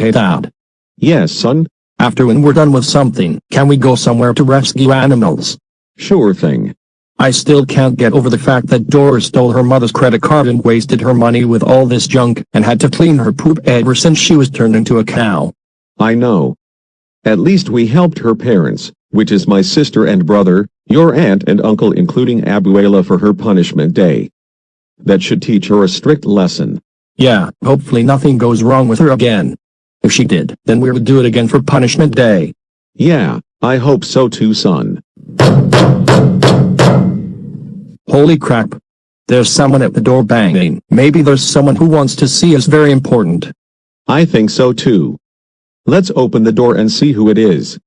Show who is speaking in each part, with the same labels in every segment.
Speaker 1: Hey Dad.
Speaker 2: Yes, son?
Speaker 1: After when we're done with something, can we go somewhere to rescue animals?
Speaker 2: Sure thing.
Speaker 1: I still can't get over the fact that Dora stole her mother's credit card and wasted her money with all this junk and had to clean her poop ever since she was turned into a cow.
Speaker 2: I know. At least we helped her parents, which is my sister and brother, your aunt and uncle including Abuela for her punishment day. That should teach her a strict lesson.
Speaker 1: Yeah, hopefully nothing goes wrong with her again. If she did, then we would do it again for punishment day.
Speaker 2: Yeah, I hope so too, son.
Speaker 1: Holy crap. There's someone at the door banging. Maybe there's someone who wants to see us. Very important.
Speaker 2: I think so too. Let's open the door and see who it is.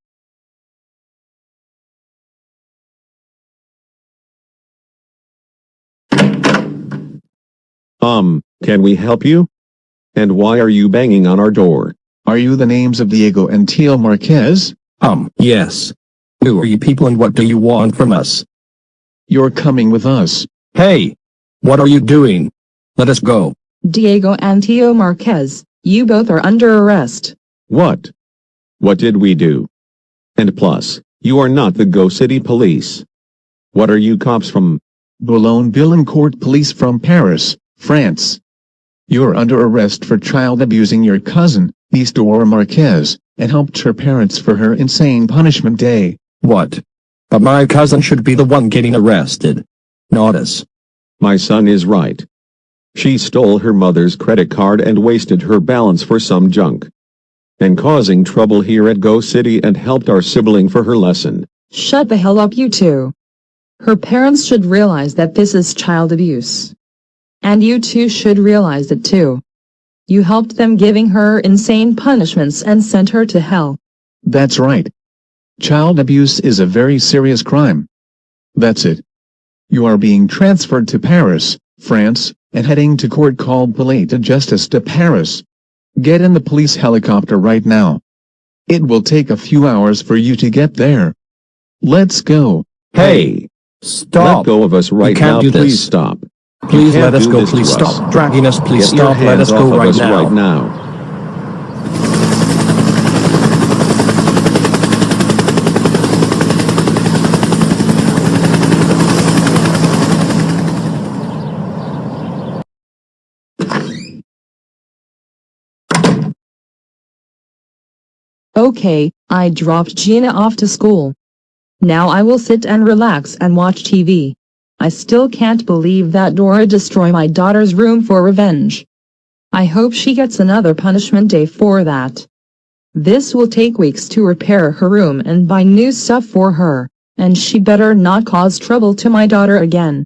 Speaker 2: Can we help you? And why are you banging on our door?
Speaker 3: Are you the names of Diego and Tio Marquez?
Speaker 1: Yes. Who are you people and what do you want from us?
Speaker 3: You're coming with us.
Speaker 1: Hey! What are you doing? Let us go.
Speaker 4: Diego and Tio Marquez, you both are under arrest.
Speaker 2: What? What did we do? And plus, you are not the Go City Police. What are you cops from?
Speaker 3: Boulogne-Billancourt Police from Paris, France. You're under arrest for child abusing your cousin, Miss Dora Marquez, and helped her parents for her insane punishment day.
Speaker 1: What? But my cousin should be the one getting arrested. Not us.
Speaker 2: My son is right. She stole her mother's credit card and wasted her balance for some junk. And causing trouble here at Go City and helped our sibling for her lesson.
Speaker 4: Shut the hell up, you two. Her parents should realize that this is child abuse. And you two should realize it too. You helped them giving her insane punishments and sent her to hell.
Speaker 3: That's right. Child abuse is a very serious crime. That's it. You are being transferred to Paris, France, and heading to court called Palais de Justice de Paris. Get in the police helicopter right now. It will take a few hours for you to get there. Let's go.
Speaker 2: Hey!
Speaker 1: Stop!
Speaker 2: Let go of us right now, please stop.
Speaker 1: Please let us go,
Speaker 2: this
Speaker 1: please
Speaker 2: to us.
Speaker 1: stop dragging us, please
Speaker 2: Get your
Speaker 1: stop, let
Speaker 2: hands
Speaker 1: us
Speaker 2: off
Speaker 1: go
Speaker 2: of
Speaker 1: right
Speaker 2: us
Speaker 1: now.
Speaker 2: right now.
Speaker 4: Okay, I dropped Gina off to school. Now I will sit and relax and watch TV. I still can't believe that Dora destroyed my daughter's room for revenge. I hope she gets another punishment day for that. This will take weeks to repair her room and buy new stuff for her, and she better not cause trouble to my daughter again.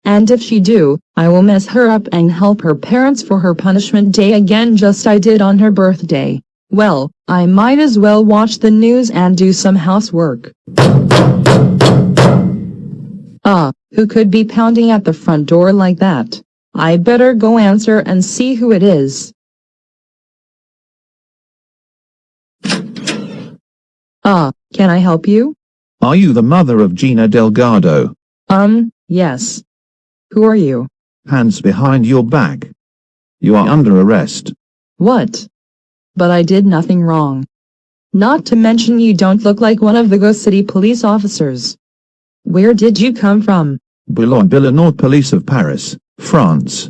Speaker 4: And if she do, I will mess her up and help her parents for her punishment day again just I did on her birthday. Well, I might as well watch the news and do some housework. Who could be pounding at the front door like that? I better go answer and see who it is. Can I help you?
Speaker 5: Are you the mother of Gina Delgado?
Speaker 4: Yes. Who are you?
Speaker 5: Hands behind your back. You are under arrest.
Speaker 4: What? But I did nothing wrong. Not to mention you don't look like one of the Go City police officers. Where did you come from?
Speaker 5: Boulogne-Billancourt Police of Paris, France.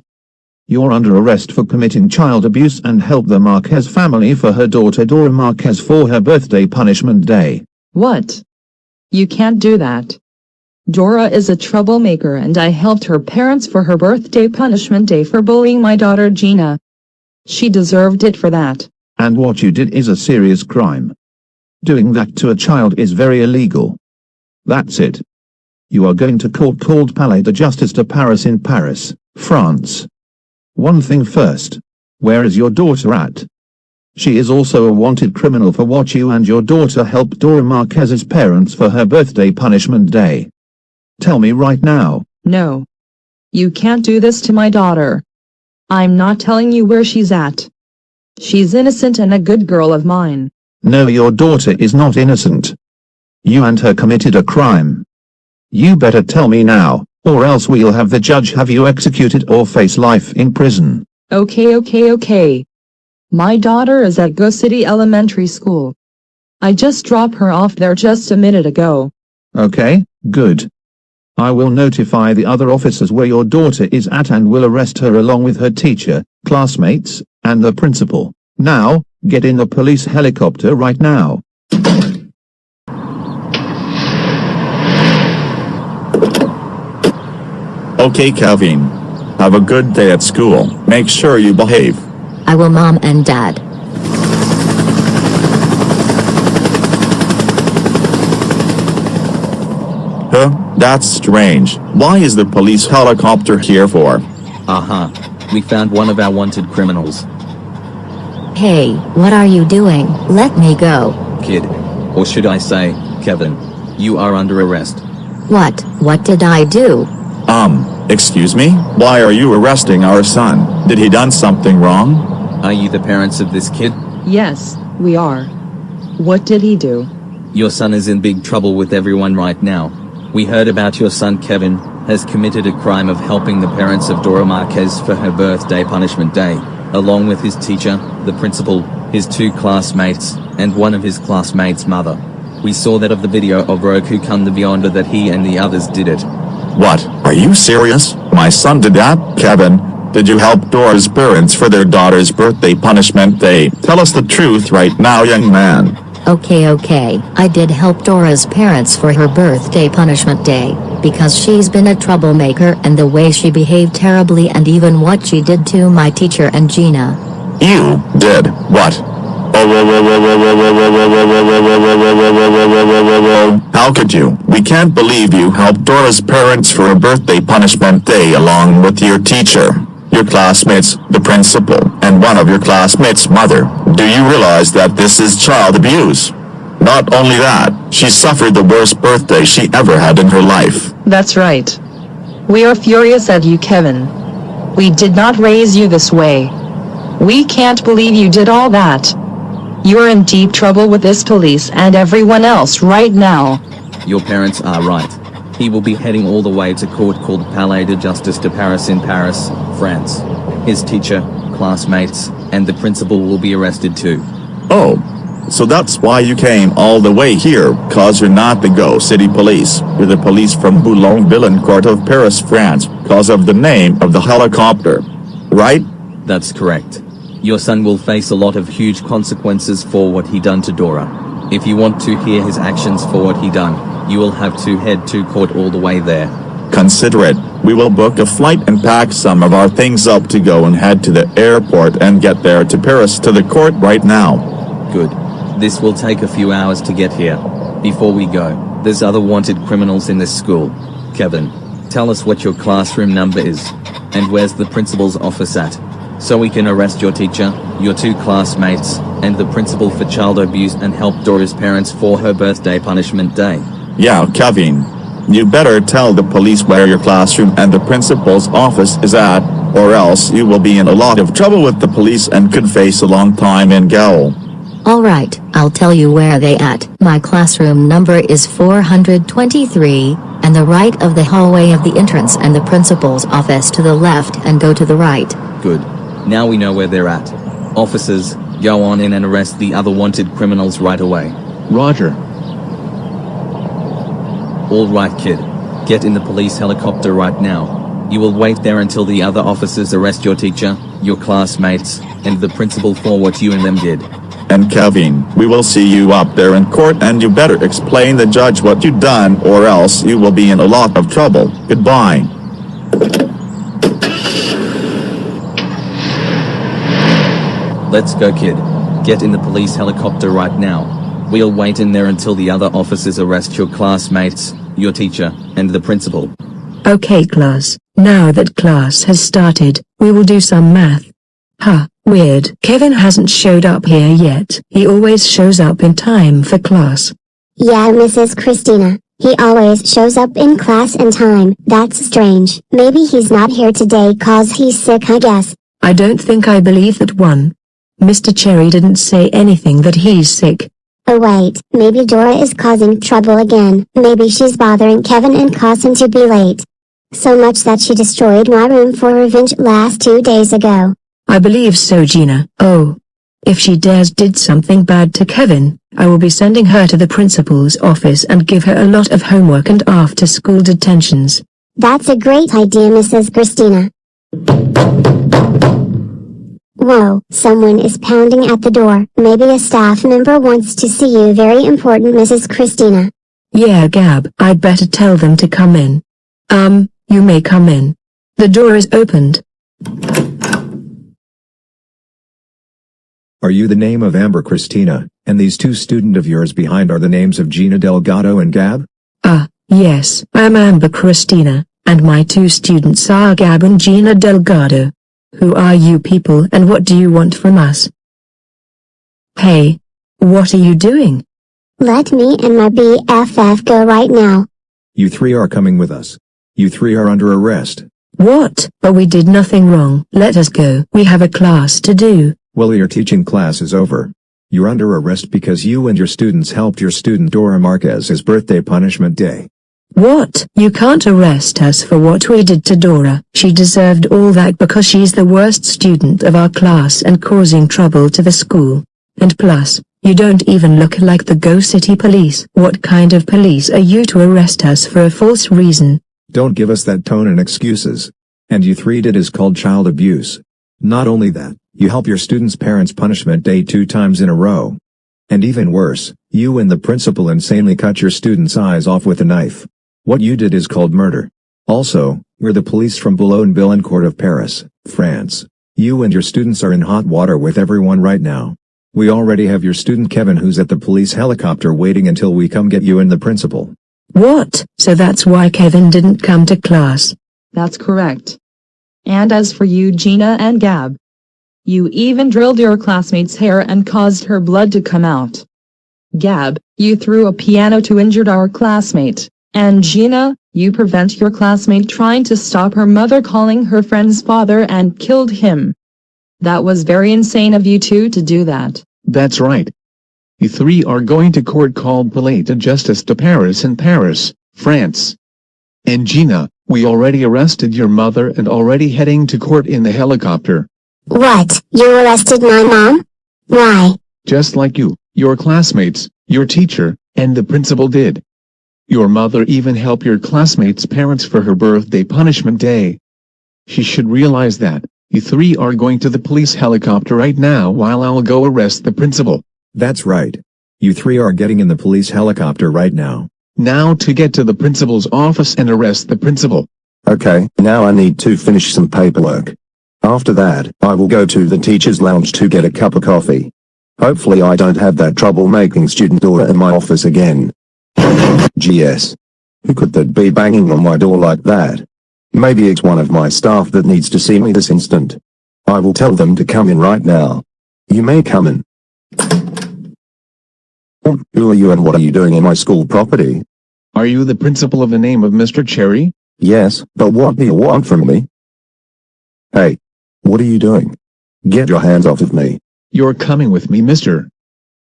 Speaker 5: You're under arrest for committing child abuse and help the Marquez family for her daughter Dora Marquez for her birthday punishment day.
Speaker 4: What? You can't do that. Dora is a troublemaker and I helped her parents for her birthday punishment day for bullying my daughter Gina. She deserved it for that.
Speaker 5: And what you did is a serious crime. Doing that to a child is very illegal. That's it. You are going to court called Palais de Justice de Paris in Paris, France. One thing first. Where is your daughter at? She is also a wanted criminal for what you and your daughter helped Dora Marquez's parents for her birthday punishment day. Tell me right now.
Speaker 4: No. You can't do this to my daughter. I'm not telling you where she's at. She's innocent and a good girl of mine.
Speaker 5: No, your daughter is not innocent. You and her committed a crime. You better tell me now, or else we'll have the judge have you executed or face life in prison.
Speaker 4: Okay. My daughter is at Go City Elementary School. I just dropped her off there just a minute ago.
Speaker 5: Okay, good. I will notify the other officers where your daughter is at and will arrest her along with her teacher, classmates, and the principal. Now, get in the police helicopter right now.
Speaker 6: Okay, Kevin. Have a good day at school. Make sure you behave.
Speaker 7: I will, Mom and Dad.
Speaker 6: Huh? That's strange. Why is the police helicopter here for?
Speaker 8: We found one of our wanted criminals.
Speaker 7: Hey, what are you doing? Let me go.
Speaker 8: Kid. Or should I say, Kevin. You are under arrest.
Speaker 7: What did I do?
Speaker 6: Excuse me? Why are you arresting our son? Did he done something wrong?
Speaker 8: Are you the parents of this kid?
Speaker 4: Yes, we are. What did he do?
Speaker 8: Your son is in big trouble with everyone right now. We heard about your son Kevin has committed a crime of helping the parents of Dora Marquez for her birthday punishment day, along with his teacher, the principal, his 2 classmates, and one of his classmates' mother. We saw that of the video of Roku come the beyond that he and the others did it.
Speaker 6: What? Are you serious? My son did that? Kevin, did you help Dora's parents for their daughter's birthday punishment day? Tell us the truth right now, young man.
Speaker 7: Okay, I did help Dora's parents for her birthday punishment day, because she's been a troublemaker and the way she behaved terribly and even what she did to my teacher and Gina.
Speaker 6: You did what? How could you? We can't believe you helped Dora's parents for a birthday punishment day along with your teacher, your classmates, the principal, and one of your classmates' mother. Do you realize that this is child abuse? Not only that, she suffered the worst birthday she ever had in her life.
Speaker 4: That's right. We are furious at you, Kevin. We did not raise you this way. We can't believe you did all that. You're in deep trouble with this police and everyone else right now.
Speaker 8: Your parents are right. He will be heading all the way to court called Palais de Justice de Paris in Paris, France. His teacher, classmates, and the principal will be arrested too.
Speaker 6: Oh, so that's why you came all the way here, cause you're not the Go City Police. You're the police from Boulogne-Billancourt of Paris, France, cause of the name of the helicopter. Right?
Speaker 8: That's correct. Your son will face a lot of huge consequences for what he done to Dora. If you want to hear his actions for what he done, you will have to head to court all the way there.
Speaker 6: Consider it. We will book a flight and pack some of our things up to go and head to the airport and get there to Paris to the court right now.
Speaker 8: Good. This will take a few hours to get here. Before we go, there's other wanted criminals in this school. Kevin, tell us what your classroom number is, and where's the principal's office at, so we can arrest your teacher, your 2 classmates, and the principal for child abuse and help Dora's parents for her birthday punishment day.
Speaker 6: Yeah, Kevin. You better tell the police where your classroom and the principal's office is at, or else you will be in a lot of trouble with the police and could face a long time in gaol.
Speaker 7: Alright, I'll tell you where they at. My classroom number is 423, and the right of the hallway of the entrance and the principal's office to the left and go to the right.
Speaker 8: Good. Now we know where they're at. Officers, go on in and arrest the other wanted criminals right away.
Speaker 3: Roger.
Speaker 8: Alright, kid. Get in the police helicopter right now. You will wait there until the other officers arrest your teacher, your classmates, and the principal for what you and them did.
Speaker 6: And Kevin, we will see you up there in court and you better explain the judge what you done or else you will be in a lot of trouble. Goodbye.
Speaker 8: Let's go, kid. Get in the police helicopter right now. We'll wait in there until the other officers arrest your classmates, your teacher, and the principal.
Speaker 9: Okay class, now that class has started, we will do some math. Weird. Kevin hasn't showed up here yet. He always shows up in time for class.
Speaker 10: Yeah, Mrs. Christina. He always shows up in class in time. That's strange. Maybe he's not here today cause he's sick, I guess.
Speaker 9: I don't think I believe that one. Mr. Cherry didn't say anything that he's sick.
Speaker 10: Oh wait, maybe Dora is causing trouble again. Maybe she's bothering Kevin and caused him to be late. So much that she destroyed my room for revenge last 2 days ago.
Speaker 9: I believe so, Gina. Oh, If she dares did something bad to Kevin, I will be sending her to the principal's office and give her a lot of homework and after-school detentions.
Speaker 10: That's a great idea, Mrs. Christina. Whoa, someone is pounding at the door. Maybe a staff member wants to see you. Very important, Mrs. Christina.
Speaker 9: Yeah, Gab, I'd better tell them to come in. You may come in. The door is opened.
Speaker 11: Are you the name of Amber Christina, and these two students of yours behind are the names of Gina Delgado and Gab?
Speaker 9: Yes, I'm Amber Christina, and my two students are Gab and Gina Delgado. Who are you people and what do you want from us? Hey, what are you doing?
Speaker 10: Let me and my BFF go right now.
Speaker 11: You three are coming with us. You three are under arrest.
Speaker 9: What? But we did nothing wrong. Let us go. We have a class to do.
Speaker 11: Well, your teaching class is over. You're under arrest because you and your students helped your student Dora Marquez's birthday punishment day.
Speaker 9: What? You can't arrest us for what we did to Dora. She deserved all that because she's the worst student of our class and causing trouble to the school. And plus, you don't even look like the Go City police. What kind of police are you to arrest us for a false reason?
Speaker 11: Don't give us that tone and excuses. And you three did is called child abuse. Not only that, you help your students' parents' punishment day 2 times in a row. And even worse, you and the principal insanely cut your students' eyes off with a knife. What you did is called murder. Also, we're the police from Boulogne-Billancourt of Paris, France. You and your students are in hot water with everyone right now. We already have your student Kevin who's at the police helicopter waiting until we come get you and the principal.
Speaker 9: What? So that's why Kevin didn't come to class?
Speaker 4: That's correct. And as for you, Gina and Gab, you even drilled your classmate's hair and caused her blood to come out. Gab, you threw a piano to injure our classmate. And Gina, you prevent your classmate trying to stop her mother calling her friend's father and killed him. That was very insane of you two to do that.
Speaker 3: That's right. You three are going to court called Palais de Justice de Paris in Paris, France. And Gina, we already arrested your mother and already heading to court in the helicopter.
Speaker 10: What? You arrested my mom? Why?
Speaker 3: Just like you, your classmates, your teacher, and the principal did. Your mother even helped your classmates' parents for her birthday punishment day. She should realize that. You three are going to the police helicopter right now while I'll go arrest the principal.
Speaker 11: That's right. You three are getting in the police helicopter right now.
Speaker 3: Now to get to the principal's office and arrest the principal.
Speaker 12: Okay, now I need to finish some paperwork. After that, I will go to the teacher's lounge to get a cup of coffee. Hopefully I don't have that troublemaking student Dora in my office again. GS. Who could that be banging on my door like that? Maybe it's one of my staff that needs to see me this instant. I will tell them to come in right now. You may come in. Who are you and what are you doing in my school property?
Speaker 3: Are you the principal of the name of Mr. Cherry?
Speaker 12: Yes, but what do you want from me? Hey. What are you doing? Get your hands off of me.
Speaker 3: You're coming with me, mister.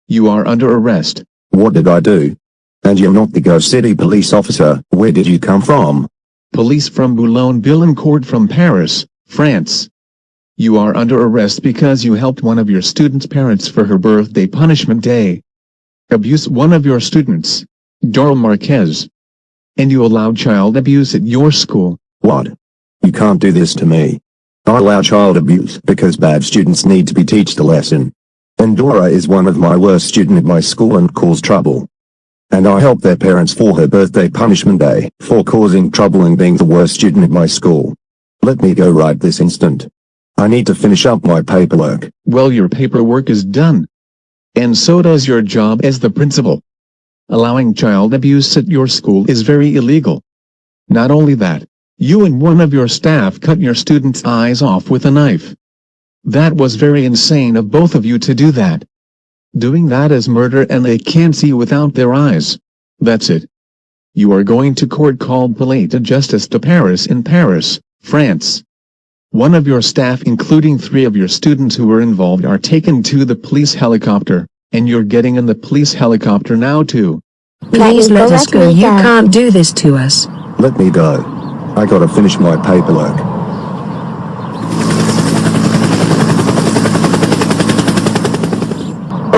Speaker 3: You are under arrest.
Speaker 12: What did I do? And you're not the Go City police officer. Where did you come from?
Speaker 3: Police from Boulogne-Billancourt from Paris, France. You are under arrest because you helped one of your students' parents for her birthday punishment day. Abuse one of your students, Dora Marquez. And you allowed child abuse at your school.
Speaker 12: What? You can't do this to me. I allow child abuse because bad students need to be taught a lesson. And Dora is one of my worst students at my school and cause trouble. And I help their parents for her birthday punishment day for causing trouble and being the worst student at my school. Let me go right this instant. I need to finish up my paperwork.
Speaker 3: Well, your paperwork is done. And so does your job as the principal. Allowing child abuse at your school is very illegal. Not only that, you and one of your staff cut your student's eyes off with a knife. That was very insane of both of you to do that. Doing that is murder and they can't see without their eyes. That's it. You are going to court called Palais de Justice de Paris in Paris, France. One of your staff including 3 of your students who were involved are taken to the police helicopter, and you're getting in the police helicopter now too.
Speaker 9: Please let us go. You can't do this to us.
Speaker 12: Let me go. I gotta finish my paperwork.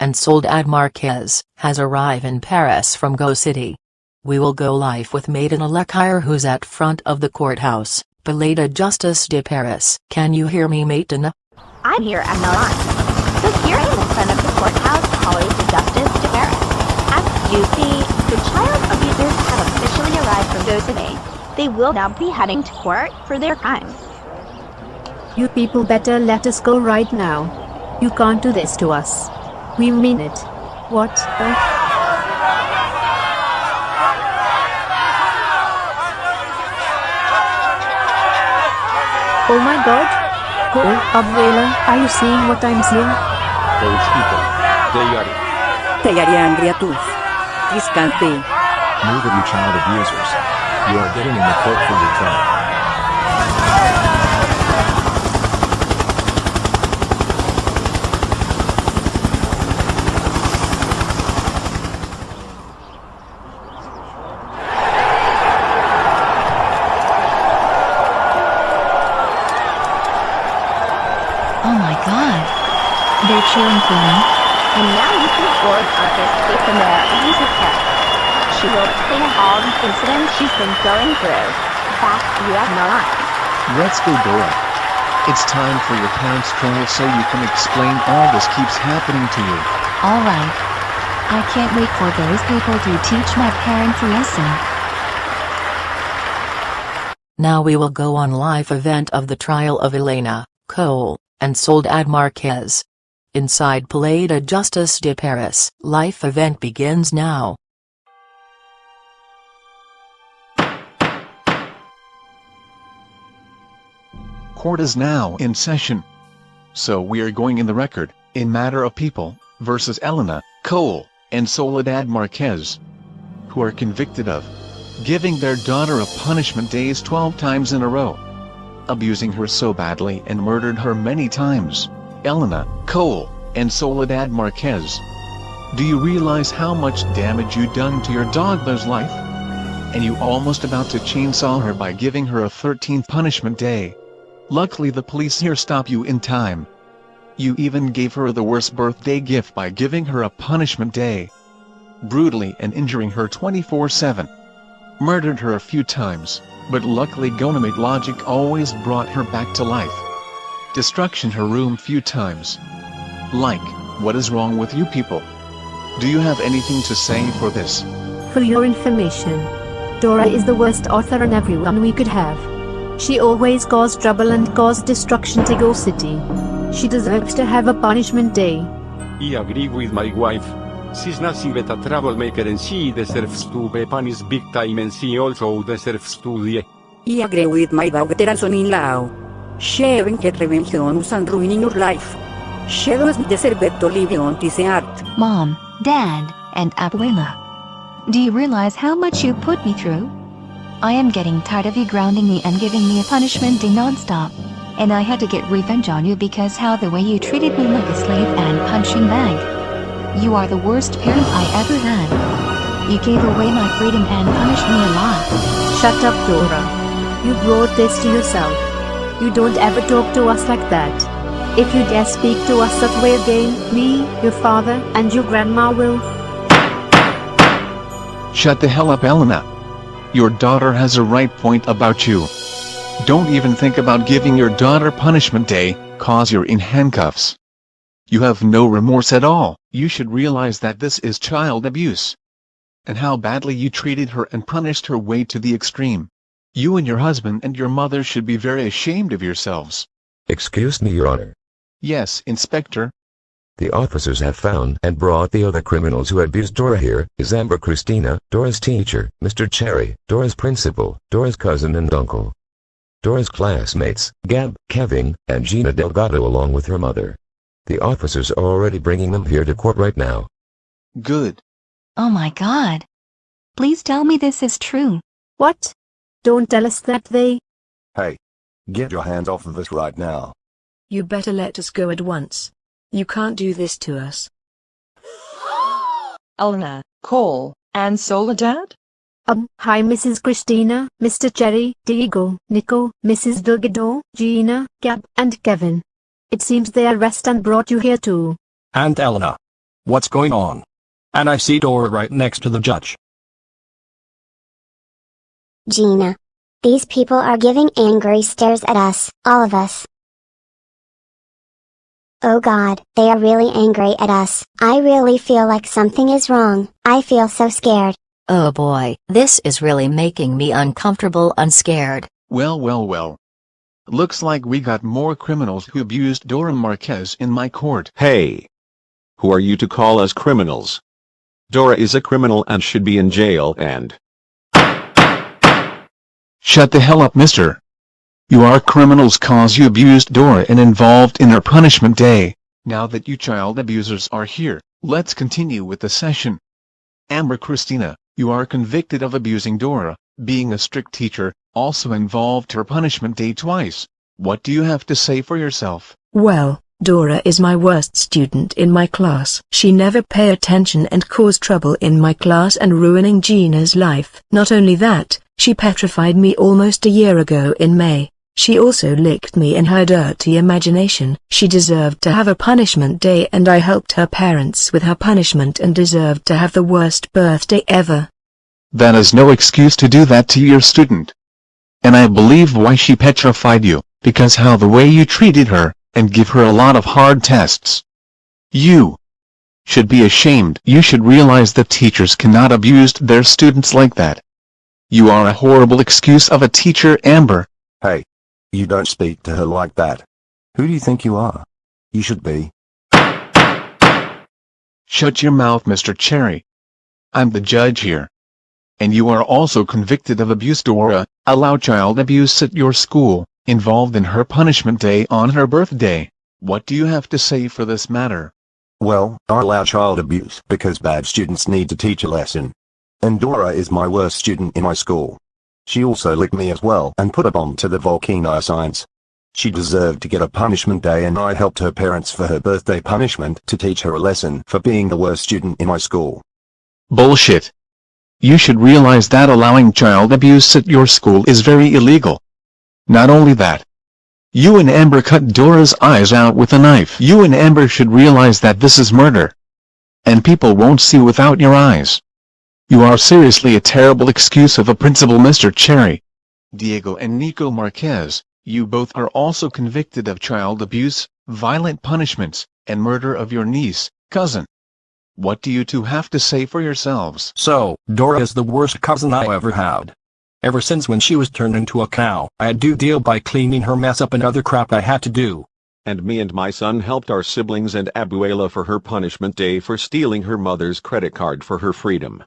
Speaker 13: and Soledad Marquez, has arrived in Paris from Go City. We will go live with Maiden Alekire, who's at front of the courthouse, Palais de Justice de Paris. Can you hear me, Maiden?
Speaker 10: I'm here at Milan. So here I am in front of the courthouse, Palais de Justice de Paris. As you see, the child abusers have officially arrived from Go City. They will now be heading to court for their crimes.
Speaker 14: You people better let us go right now. You can't do this to us. We mean it. What? Oh my god. Cole, Abuela, are you seeing what I'm seeing?
Speaker 15: Those people, they are angry at us. This can't be.
Speaker 11: Move it, you child abusers. You are getting in the court for your trial.
Speaker 16: Oh my god. They're cheering for me.
Speaker 10: And now you can afford Marquez take from their abusive care. She will explain all the incidents she's been going through. Back to you at Milan.
Speaker 3: Let's go, Dora. It's time for your parents' trial so you can explain all this keeps happening to you.
Speaker 16: Alright. I can't wait for those people to teach my parents a lesson.
Speaker 13: Now we will go on live event of the trial of Elena, Cole, and Soledad Marquez. Inside Palais de Justice de Paris, live event begins now.
Speaker 3: Court is now in session. So we are going in the record, in matter of people, versus Elena, Cole, and Soledad Marquez, who are convicted of giving their daughter a punishment days 12 times in a row, abusing her so badly and murdered her many times. Elena, Cole, and Soledad Marquez, do you realize how much damage you done to your daughter's life? And you almost about to chainsaw her by giving her a 13th punishment day. Luckily the police here stop you in time. You even gave her the worst birthday gift by giving her a punishment day, brutally and injuring her 24/7. Murdered her a few times, but luckily Gonamate logic always brought her back to life. Destruction her room few times. Like, what is wrong with you people? Do you have anything to say for this?
Speaker 14: For your information, Dora is the worst author and everyone we could have. She always caused trouble and caused destruction to Go City. She deserves to have a punishment day.
Speaker 15: I agree with my wife. She's nothing but a troublemaker and she deserves to be punished big time and she also deserves to die.
Speaker 17: I agree with my daughter son-in-law. Sharing her revenge on us and ruining your life. She doesn't deserve to live on this earth.
Speaker 16: Mom, Dad, and Abuela. Do you realize how much you put me through? I am getting tired of you grounding me and giving me a punishment day non-stop. And I had to get revenge on you because how the way you treated me like a slave and punching bag. You are the worst parent I ever had. You gave away my freedom and punished me a lot.
Speaker 14: Shut up, Dora. You brought this to yourself. You don't ever talk to us like that. If you dare speak to us that way again, me, your father, and your grandma will...
Speaker 3: Shut the hell up, Elena. Your daughter has a right point about you. Don't even think about giving your daughter punishment day, cause you're in handcuffs. You have no remorse at all. You should realize that this is child abuse. And how badly you treated her and punished her way to the extreme. You and your husband and your mother should be very ashamed of yourselves.
Speaker 18: Excuse me, Your Honor.
Speaker 3: Yes, Inspector.
Speaker 18: The officers have found and brought the other criminals who abused Dora here, is Amber Christina, Dora's teacher, Mr. Cherry, Dora's principal, Dora's cousin and uncle. Dora's classmates, Gab, Kevin, and Gina Delgado along with her mother. The officers are already bringing them here to court right now.
Speaker 3: Good.
Speaker 16: Oh my god. Please tell me this is true.
Speaker 14: What? Don't tell us that they...
Speaker 12: Hey. Get your hands off of us right now.
Speaker 9: You better let us go at once. You can't do this to us.
Speaker 4: Elena, Cole, and Soledad?
Speaker 14: Hi Mrs. Christina, Mr. Cherry, Diego, Nico, Mrs. Delgado, Gina, Gab, and Kevin. It seems they arrested and brought you here too.
Speaker 1: And Elena. What's going on? And I see Dora right next to the judge.
Speaker 19: Gina. These people are giving angry stares at us, all of us. Oh God, they are really angry at us. I really feel like something is wrong. I feel so scared.
Speaker 7: Oh boy, this is really making me uncomfortable and scared.
Speaker 3: Well. Looks like we got more criminals who abused Dora Marquez in my court.
Speaker 2: Hey! Who are you to call us criminals? Dora is a criminal and should be in jail and...
Speaker 3: Shut the hell up, mister. You are criminals cause you abused Dora and involved in her punishment day. Now that you child abusers are here, let's continue with the session. Amber Christina, you are convicted of abusing Dora, being a strict teacher, also involved her punishment day twice. What do you have to say for yourself?
Speaker 9: Well, Dora is my worst student in my class. She never pay attention and cause trouble in my class and ruining Gina's life. Not only that, she petrified me almost a year ago in May. She also licked me in her dirty imagination. She deserved to have a punishment day and I helped her parents with her punishment and deserved to have the worst birthday ever.
Speaker 3: That is no excuse to do that to your student. And I believe why she petrified you, because how the way you treated her, and give her a lot of hard tests. You should be ashamed. You should realize that teachers cannot abuse their students like that. You are a horrible excuse of a teacher, Amber.
Speaker 12: Hey. You don't speak to her like that. Who do you think you are? You should be.
Speaker 3: Shut your mouth, Mr. Cherry. I'm the judge here. And you are also convicted of abuse. Dora, allow child abuse at your school, involved in her punishment day on her birthday. What do you have to say for this matter?
Speaker 12: Well, I allow child abuse because bad students need to teach a lesson. And Dora is my worst student in my school. She also licked me as well and put a bomb to the volcano signs. She deserved to get a punishment day and I helped her parents for her birthday punishment to teach her a lesson for being the worst student in my school.
Speaker 3: Bullshit. You should realize that allowing child abuse at your school is very illegal. Not only that, you and Amber cut Dora's eyes out with a knife. You and Amber should realize that this is murder. And people won't see without your eyes. You are seriously a terrible excuse of a principal, Mr. Cherry. Diego and Nico Marquez, you both are also convicted of child abuse, violent punishments, and murder of your niece, cousin. What do you two have to say for yourselves?
Speaker 1: So, Dora is the worst cousin I ever had. Ever since when she was turned into a cow, I had to deal by cleaning her mess up and other crap I had to do.
Speaker 2: And me and my son helped our siblings and Abuela for her punishment day for stealing her mother's credit card for her freedom.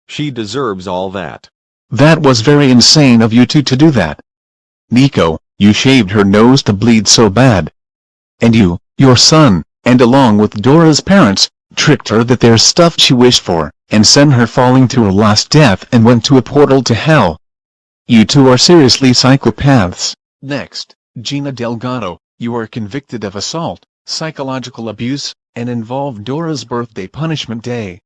Speaker 2: She deserves all that.
Speaker 3: That was very insane of you two to do that. Nico, you shaved her nose to bleed so bad. And you, your son, and along with Dora's parents, tricked her that there's stuff she wished for, and sent her falling to her last death and went to a portal to hell. You two are seriously psychopaths. Next, Gina Delgado, you are convicted of assault, psychological abuse, and involved Dora's birthday punishment day.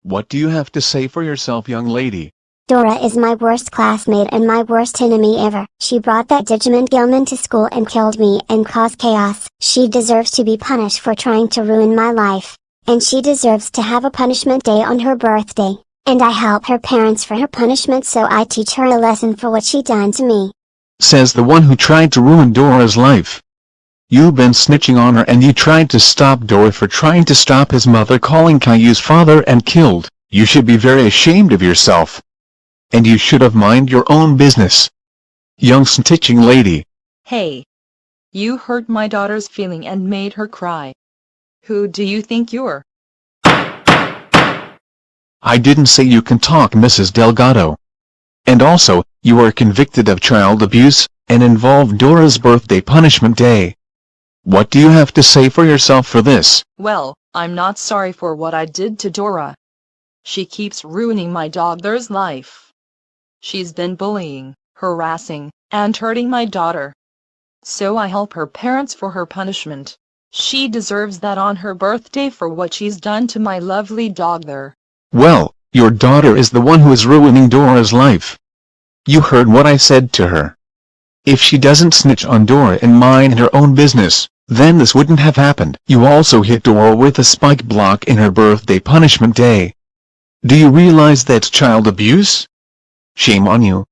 Speaker 3: What do you have to say for yourself, young lady?
Speaker 19: Dora is my worst classmate and my worst enemy ever. She brought that Digimon Gilman to school and killed me and caused chaos. She deserves to be punished for trying to ruin my life. And she deserves to have a punishment day on her birthday. And I help her parents for her punishment so I teach her a lesson for what she done to me.
Speaker 3: Says the one who tried to ruin Dora's life. You've been snitching on her and you tried to stop Dora for trying to stop his mother calling Caillou's father and killed. You should be very ashamed of yourself. And you should have mind your own business. Young snitching lady.
Speaker 4: Hey. You hurt my daughter's feeling and made her cry. Who do you think you're?
Speaker 3: I didn't say you can talk, Mrs. Delgado. And also, you are convicted of child abuse, and involved Dora's birthday punishment day. What do you have to say for yourself for this?
Speaker 4: Well, I'm not sorry for what I did to Dora. She keeps ruining my daughter's life. She's been bullying, harassing, and hurting my daughter. So I help her parents for her punishment. She deserves that on her birthday for what she's done to my lovely daughter.
Speaker 3: Well, your daughter is the one who is ruining Dora's life. You heard what I said to her. If she doesn't snitch on Dora and mind her own business, then this wouldn't have happened. You also hit Dora with a spike block in her birthday punishment day. Do you realize that's child abuse? Shame on you.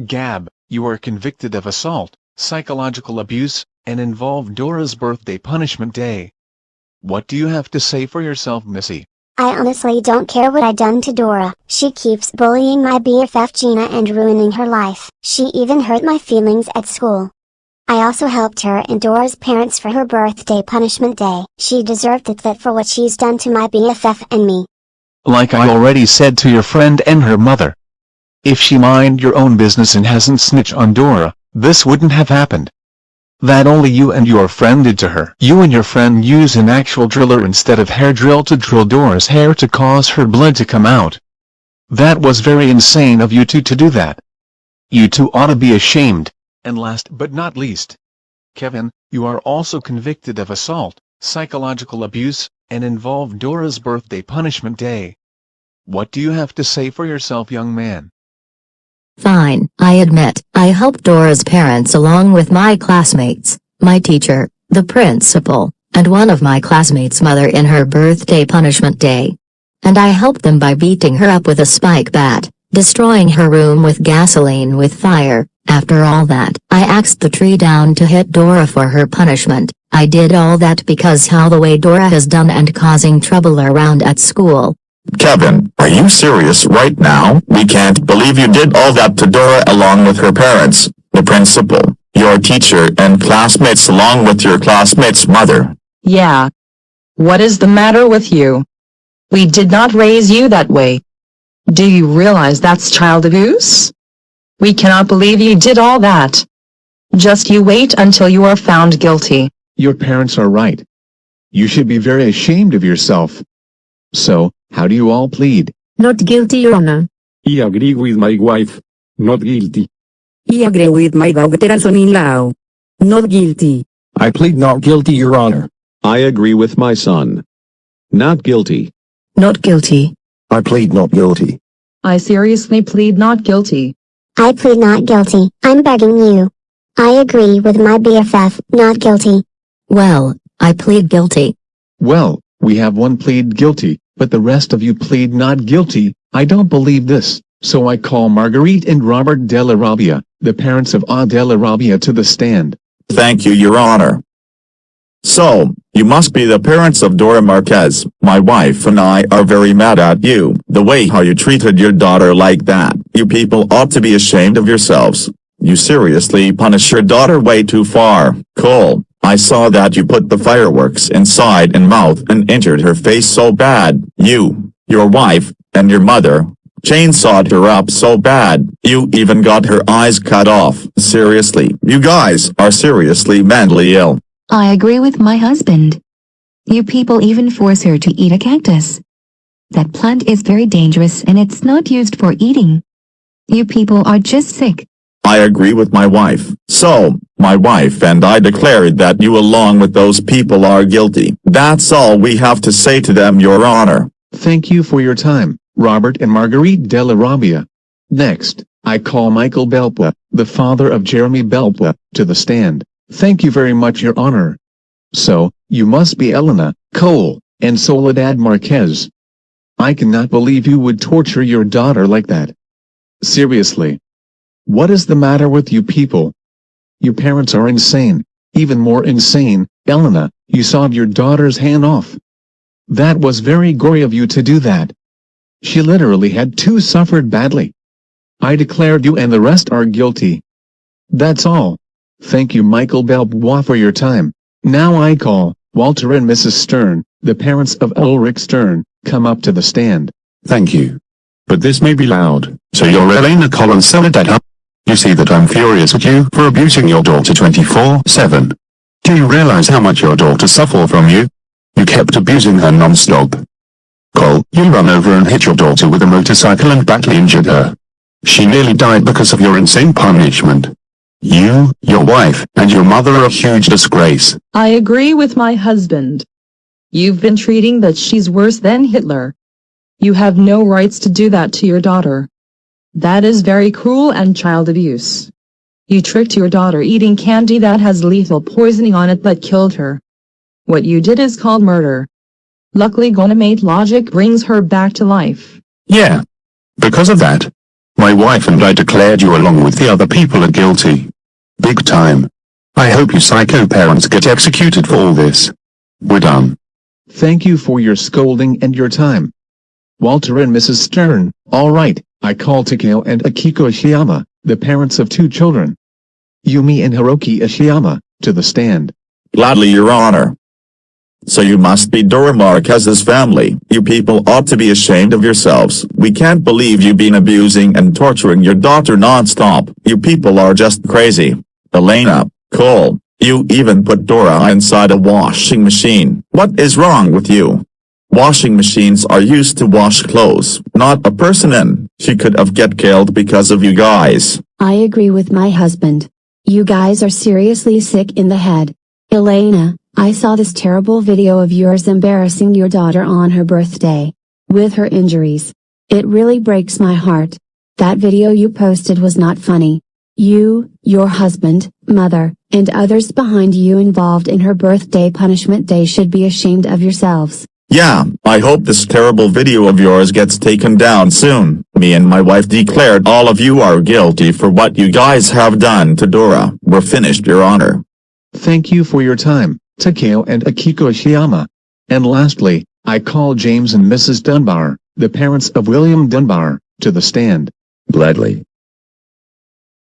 Speaker 3: Gab, you are convicted of assault, psychological abuse, and involved Dora's birthday punishment day. What do you have to say for yourself, Missy?
Speaker 19: I honestly don't care what I done to Dora. She keeps bullying my BFF Gina and ruining her life. She even hurt my feelings at school. I also helped her and Dora's parents for her birthday punishment day. She deserved it for what she's done to my BFF and me.
Speaker 3: Like I already said to your friend and her mother. If she mind your own business and hasn't snitched on Dora, this wouldn't have happened. That only you and your friend did to her. You and your friend used an actual driller instead of hair drill to drill Dora's hair to cause her blood to come out. That was very insane of you two to do that. You two ought to be ashamed. And last but not least, Kevin, you are also convicted of assault, psychological abuse, and involved Dora's birthday punishment day. What do you have to say for yourself, young man?
Speaker 7: Fine, I admit, I helped Dora's parents along with my classmates, my teacher, the principal, and one of my classmates' mother in her birthday punishment day. And I helped them by beating her up with a spike bat, destroying her room with gasoline with fire. After all that, I axed the tree down to hit Dora for her punishment. I did all that because how the way Dora has done and causing trouble around at school.
Speaker 6: Kevin, are you serious right now? We can't believe you did all that to Dora along with her parents, the principal, your teacher and classmates along with your classmate's mother.
Speaker 4: Yeah. What is the matter with you? We did not raise you that way. Do you realize that's child abuse? We cannot believe you did all that. Just you wait until you are found guilty.
Speaker 3: Your parents are right. You should be very ashamed of yourself. So, how do you all plead?
Speaker 10: Not guilty, Your Honor.
Speaker 15: I agree with my wife. Not guilty.
Speaker 17: I agree with my daughter-in-law. Not guilty.
Speaker 1: I plead not guilty, Your Honor.
Speaker 2: I agree with my son. Not guilty.
Speaker 9: Not guilty.
Speaker 12: I plead not guilty.
Speaker 4: I seriously plead not guilty.
Speaker 19: I plead not guilty. I'm begging you. I agree with my BFF, not guilty.
Speaker 7: Well, I plead guilty.
Speaker 3: Well, we have one plead guilty, but the rest of you plead not guilty. I don't believe this, so I call Marguerite and Robert Della Robbia, the parents of Della Robbia, to the stand.
Speaker 6: Thank you, Your Honor. So, you must be the parents of Dora Marquez. My wife and I are very mad at you, the way how you treated your daughter like that. You people ought to be ashamed of yourselves. You seriously punish your daughter way too far. Cole, I saw that you put the fireworks inside and mouth and injured her face so bad. You, your wife, and your mother chainsawed her up so bad, you even got her eyes cut off. Seriously, you guys are seriously mentally ill.
Speaker 16: I agree with my husband. You people even force her to eat a cactus. That plant is very dangerous and it's not used for eating. You people are just sick.
Speaker 6: I agree with my wife. So, my wife and I declared that you along with those people are guilty. That's all we have to say to them, Your Honor.
Speaker 3: Thank you for your time, Robert and Marguerite Della Robbia. Next, I call Michael Belpa, the father of Jeremy Belpa, to the stand. Thank you very much, Your Honor. So, you must be Elena, Cole, and Soledad Marquez. I cannot believe you would torture your daughter like that. Seriously. What is the matter with you people? Your parents are insane. Even more insane, Elena, you sawed your daughter's hand off. That was very gory of you to do that. She literally had to suffered badly. I declared you and the rest are guilty. That's all. Thank you, Michael Belbois, for your time. Now I call Walter and Mrs. Stern, the parents of Ulrich Stern, come up to the stand.
Speaker 20: Thank you. But this may be loud, so you're Elena Collins Soledad, huh? You see that I'm furious at you for abusing your daughter 24/7. Do you realize how much your daughter suffered from you? You kept abusing her non-stop. Cole, you run over and hit your daughter with a motorcycle and badly injured her. She nearly died because of your insane punishment. You, your wife, and your mother are a huge disgrace.
Speaker 4: I agree with my husband. You've been treating that she's worse than Hitler. You have no rights to do that to your daughter. That is very cruel and child abuse. You tricked your daughter eating candy that has lethal poisoning on it that killed her. What you did is called murder. Luckily Gonamate logic brings her back to life.
Speaker 20: Yeah. Because of that, my wife and I declared you along with the other people are guilty. Big time. I hope you psycho parents get executed for all this. We're done.
Speaker 3: Thank you for your scolding and your time. Walter and Mrs. Stern. Alright, I call Takeo and Akiko Ishiyama, the parents of 2 children, Yumi and Hiroki Ishiyama, to the stand.
Speaker 6: Gladly, Your Honor. So you must be Dora Marquez's family. You people ought to be ashamed of yourselves. We can't believe you've been abusing and torturing your daughter non-stop. You people are just crazy. Elena, Cole, you even put Dora inside a washing machine. What is wrong with you? Washing machines are used to wash clothes, not a person, and she could have get killed because of you guys.
Speaker 21: I agree with my husband. You guys are seriously sick in the head. Elena, I saw this terrible video of yours embarrassing your daughter on her birthday. With her injuries. It really breaks my heart. That video you posted was not funny. You, your husband, mother, and others behind you involved in her birthday punishment day should be ashamed of yourselves.
Speaker 6: Yeah, I hope this terrible video of yours gets taken down soon. Me and my wife declared all of you are guilty for what you guys have done to Dora. We're finished, Your Honor.
Speaker 3: Thank you for your time, Takeo and Akiko Ishiyama. And lastly, I call James and Mrs. Dunbar, the parents of William Dunbar, to the stand.
Speaker 18: Gladly.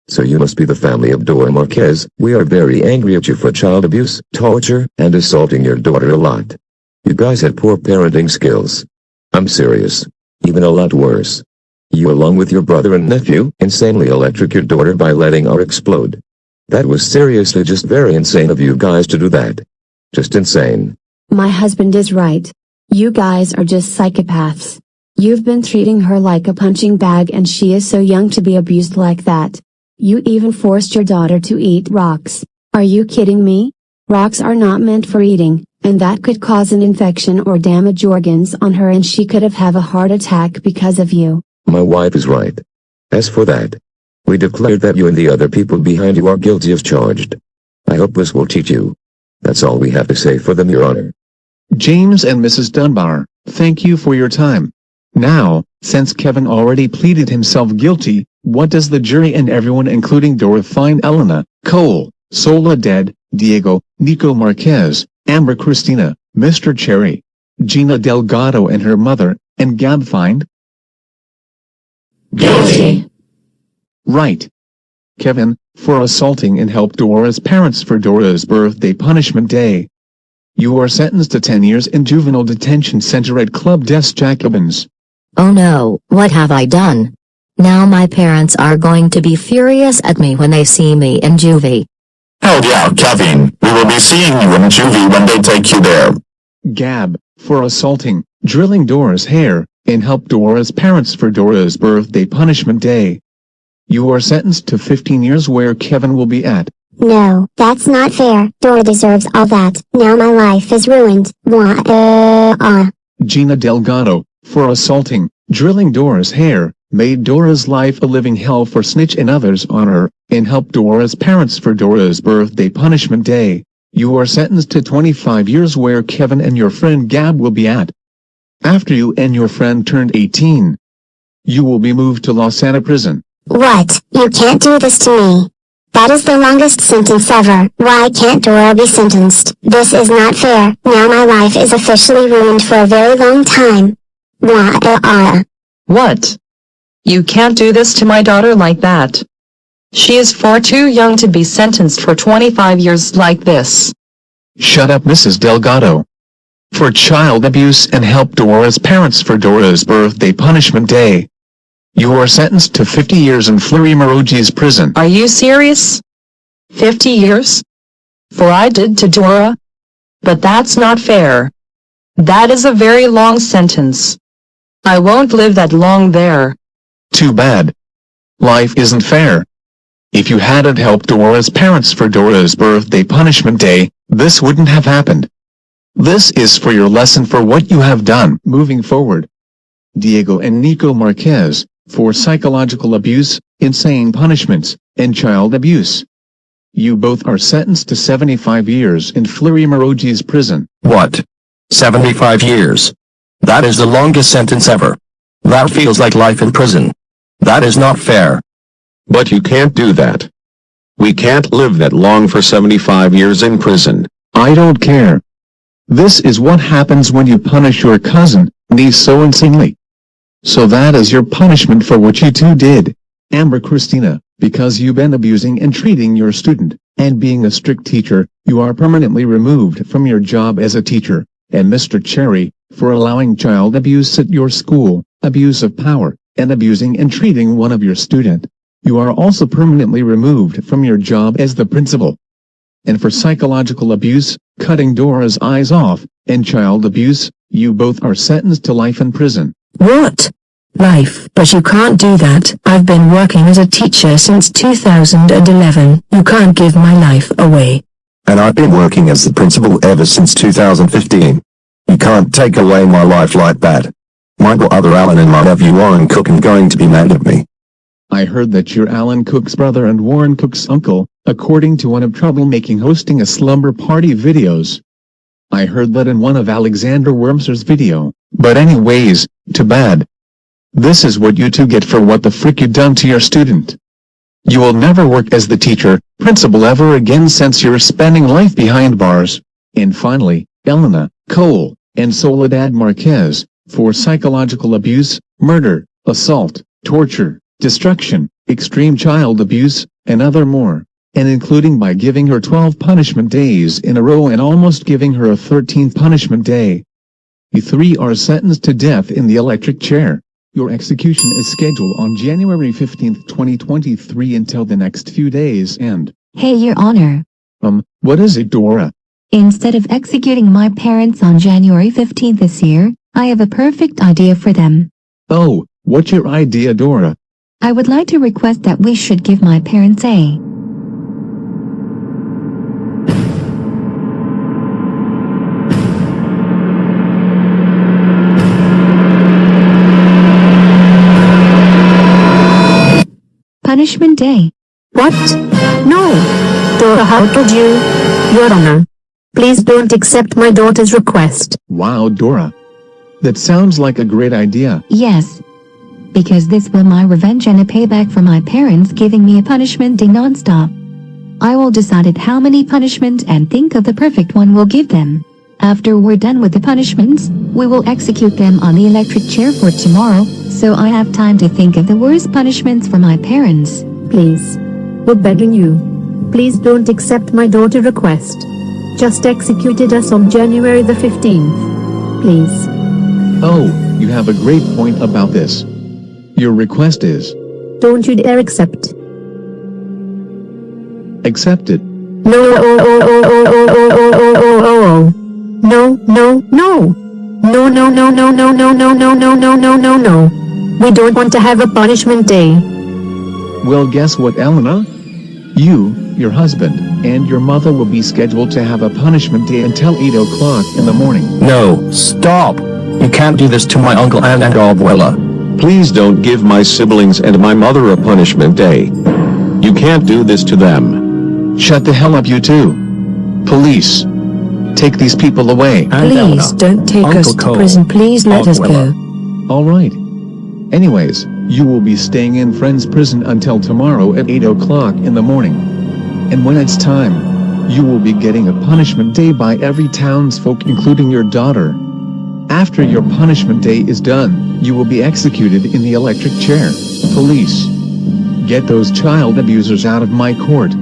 Speaker 18: So you must be the family of Dora Marquez. We are very angry at you for child abuse, torture, and assaulting your daughter a lot. You guys had poor parenting skills. I'm serious. Even a lot worse. You along with your brother and nephew insanely electric your daughter by letting her explode. That was seriously just very insane of you guys to do that. Just insane.
Speaker 21: My husband is right. You guys are just psychopaths. You've been treating her like a punching bag and she is so young to be abused like that. You even forced your daughter to eat rocks. Are you kidding me? Rocks are not meant for eating, and that could cause an infection or damage organs on her and she could have a heart attack because of you.
Speaker 18: My wife is right. As for that, we declared that you and the other people behind you are guilty as charged. I hope this will teach you. That's all we have to say for them, Your Honor.
Speaker 3: James and Mrs. Dunbar, thank you for your time. Now, since Kevin already pleaded himself guilty, what does the jury and everyone including Dora find Elena, Cole, Soledad, Diego, Nico Marquez, Amber Christina, Mr. Cherry, Gina Delgado and her mother, and Gab find?
Speaker 4: Guilty.
Speaker 3: Right. Kevin, for assaulting and helped Dora's parents for Dora's birthday punishment day. You are sentenced to 10 years in juvenile detention center at Club des Jacobins.
Speaker 7: Oh no, what have I done? Now my parents are going to be furious at me when they see me in juvie.
Speaker 6: Hell yeah, Kevin, we will be seeing you in juvie when they take you there.
Speaker 3: Gab, for assaulting, drilling Dora's hair, and helped Dora's parents for Dora's birthday punishment day. You are sentenced to 15 years where Kevin will be at.
Speaker 19: No, that's not fair. Dora deserves all that. Now my life is ruined.
Speaker 3: Gina Delgado, for assaulting, drilling Dora's hair, made Dora's life a living hell for snitch and others on her, and helped Dora's parents for Dora's birthday punishment day. You are sentenced to 25 years where Kevin and your friend Gab will be at. After you and your friend turned 18, you will be moved to Los Angeles prison.
Speaker 19: What? You can't do this to me. That is the longest sentence ever. Why can't Dora be sentenced? This is not fair. Now my life is officially ruined for a very long time.
Speaker 4: What? You can't do this to my daughter like that. She is far too young to be sentenced for 25 years like this.
Speaker 3: Shut up, Mrs. Delgado. For child abuse and helped Dora's parents for Dora's birthday punishment day. You are sentenced to 50 years in Fleury Moroji's prison.
Speaker 4: Are you serious? 50 years? For I did to Dora? But that's not fair. That is a very long sentence. I won't live that long there.
Speaker 3: Too bad. Life isn't fair. If you hadn't helped Dora's parents for Dora's birthday punishment day, this wouldn't have happened. This is for your lesson for what you have done moving forward. Diego and Nico Marquez, for psychological abuse, insane punishments, and child abuse. You both are sentenced to 75 years in Fleury-Mérogis prison.
Speaker 1: What? 75 years? That is the longest sentence ever. That feels like life in prison. That is not fair.
Speaker 2: But you can't do that. We can't live that long for 75 years in prison.
Speaker 3: I don't care. This is what happens when you punish your cousin, niece so insanely. So that is your punishment for what you two did. Amber Christina, because you've been abusing and treating your student, and being a strict teacher, you are permanently removed from your job as a teacher. And Mr. Cherry, for allowing child abuse at your school, abuse of power, and abusing and treating one of your student. You are also permanently removed from your job as the principal. And for psychological abuse, cutting Dora's eyes off, and child abuse, you both are sentenced to life in prison.
Speaker 9: What? Life? But you can't do that. I've been working as a teacher since 2011. You can't give my life away.
Speaker 12: And I've been working as the principal ever since 2015. You can't take away my life like that. My brother Alan and my nephew Warren Cook are going to be mad at me.
Speaker 3: I heard that you're Alan Cook's brother and Warren Cook's uncle, according to one of Troublemaking hosting a slumber party videos. I heard that in one of Alexander Wormser's video, but anyways, too bad. This is what you two get for what the frick you done to your student. You will never work as the teacher, principal ever again since you're spending life behind bars. And finally, Elena, Cole, and Soledad Marquez, for psychological abuse, murder, assault, torture, destruction, extreme child abuse, and other more, and including by giving her 12 punishment days in a row and almost giving her a 13th punishment day. You three are sentenced to death in the electric chair. Your execution is scheduled on January 15, 2023 until the next few days and...
Speaker 16: Hey, Your Honor.
Speaker 3: What is it, Dora?
Speaker 16: Instead of executing my parents on January 15th this year, I have a perfect idea for them.
Speaker 3: Oh, what's your idea, Dora?
Speaker 16: I would like to request that we should give my parents a punishment day.
Speaker 21: What? No! Dora, how could you? Your Honor. Please don't accept my daughter's request.
Speaker 3: Wow, Dora. That sounds like a great idea.
Speaker 16: Yes. Because this will my revenge and a payback for my parents giving me a punishment day non-stop. I will decide it how many punishments and think of the perfect one we'll give them. After we're done with the punishments, we will execute them on the electric chair for tomorrow, so I have time to think of the worst punishments for my parents.
Speaker 21: Please. We're begging you. Please don't accept my daughter's request. Just executed us on January the 15th. Please.
Speaker 3: Oh, you have a great point about this. Your request is...
Speaker 21: Don't you dare accept.
Speaker 3: Accept it.
Speaker 21: No. No. We don't want to have a punishment day.
Speaker 3: Well, guess what, Elena? You, your husband, and your mother will be scheduled to have a punishment day until 8 o'clock in the morning.
Speaker 1: No, stop. You can't do this to my uncle and abuela.
Speaker 2: Please don't give my siblings and my mother a punishment day. You can't do this to them.
Speaker 3: Shut the hell up, you two. Police. Take these people away.
Speaker 9: Please don't take us to prison. Please let us go.
Speaker 3: All right. Anyways, you will be staying in Friends Prison until tomorrow at 8 o'clock in the morning. And when it's time, you will be getting a punishment day by every townsfolk including your daughter. After your punishment day is done, you will be executed in the electric chair. Police. Get those child abusers out of my court.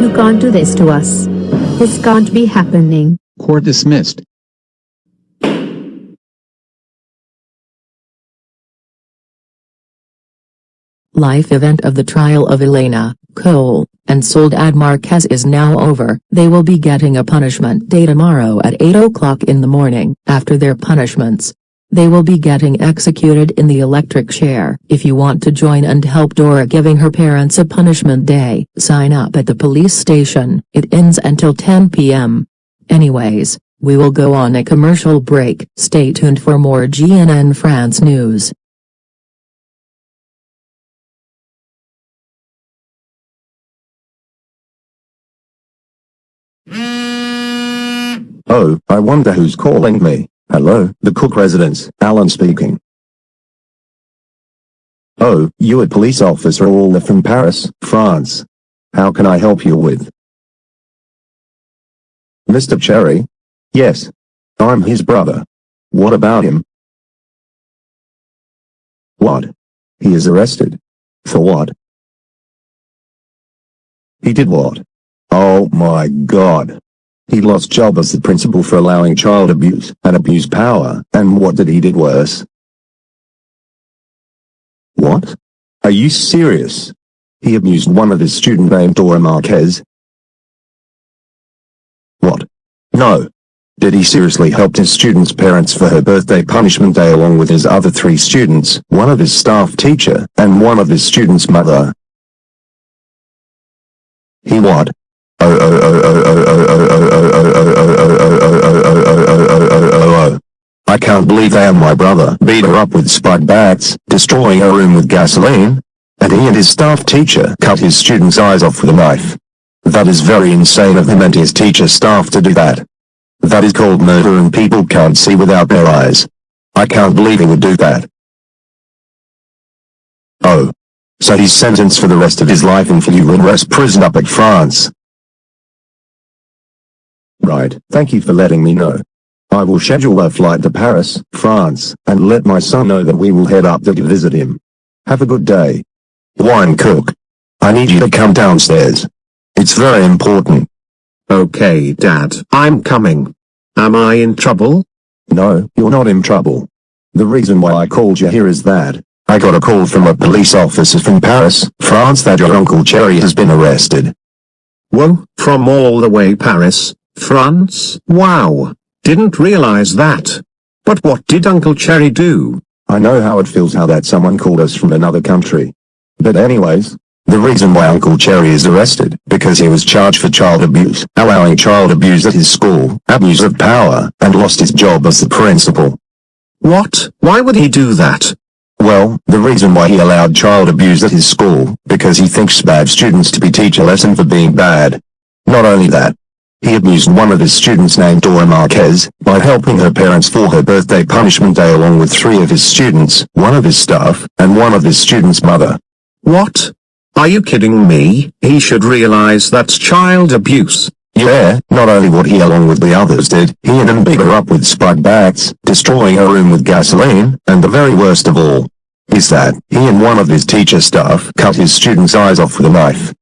Speaker 21: You can't do this to us. This can't be happening.
Speaker 3: Court dismissed.
Speaker 13: Life event of the trial of Elena, Cole, and Soledad Marquez is now over. They will be getting a punishment day tomorrow at 8 o'clock in the morning. After their punishments, they will be getting executed in the electric chair. If you want to join and help Dora giving her parents a punishment day, sign up at the police station. It ends until 10 p.m. Anyways, we will go on a commercial break. Stay tuned for more GNN France news.
Speaker 12: Oh, I wonder who's calling me. Hello, the Cook residence, Alan speaking. Oh, you a police officer all from Paris, France. How can I help you with? Mr. Cherry? Yes. I'm his brother. What about him? What? He is arrested. For what? He did what? Oh my God. He lost job as the principal for allowing child abuse and abused power, and what did he did worse? What? Are you serious? He abused one of his students named Dora Marquez? What? No. Did he seriously help his student's parents for her birthday punishment day along with his other 3 students, one of his staff teacher, and one of his student's mother? He what? I can't believe they and my brother beat her up with spike bats, destroying her room with gasoline, and he and his staff teacher cut his student's eyes off with a knife. That is very insane of him and his teacher staff to do that. That is called murder and people can't see without their eyes. I can't believe he would do that. Oh. So he's sentenced for the rest of his life in irreversible prison up at France. Right, thank you for letting me know. I will schedule a flight to Paris, France, and let my son know that we will head up there to visit him. Have a good day. Wine Cook. I need you to come downstairs. It's very important.
Speaker 8: Okay, Dad, I'm coming. Am I in trouble?
Speaker 12: No, you're not in trouble. The reason why I called you here is that I got a call from a police officer from Paris, France that your Uncle Cherry has been arrested.
Speaker 8: Whoa, from all the way Paris, France? Wow, didn't realize that. But what did Uncle Cherry do?
Speaker 12: I know how it feels how that someone called us from another country. But anyways, the reason why Uncle Cherry is arrested, because he was charged for child abuse, allowing child abuse at his school, abuse of power, and lost his job as the principal.
Speaker 8: What? Why would he do that?
Speaker 12: Well, the reason why he allowed child abuse at his school, because he thinks bad students to be teach a lesson for being bad. Not only that, he abused one of his students named Dora Marquez, by helping her parents for her birthday punishment day along with 3 of his students, one of his staff, and one of his students' mother.
Speaker 8: What? Are you kidding me? He should realize that's child abuse.
Speaker 12: Yeah, not only what he along with the others did, he and them beat her up with spike bats, destroying her room with gasoline, and the very worst of all is that he and one of his teacher staff cut his student's eyes off with a knife.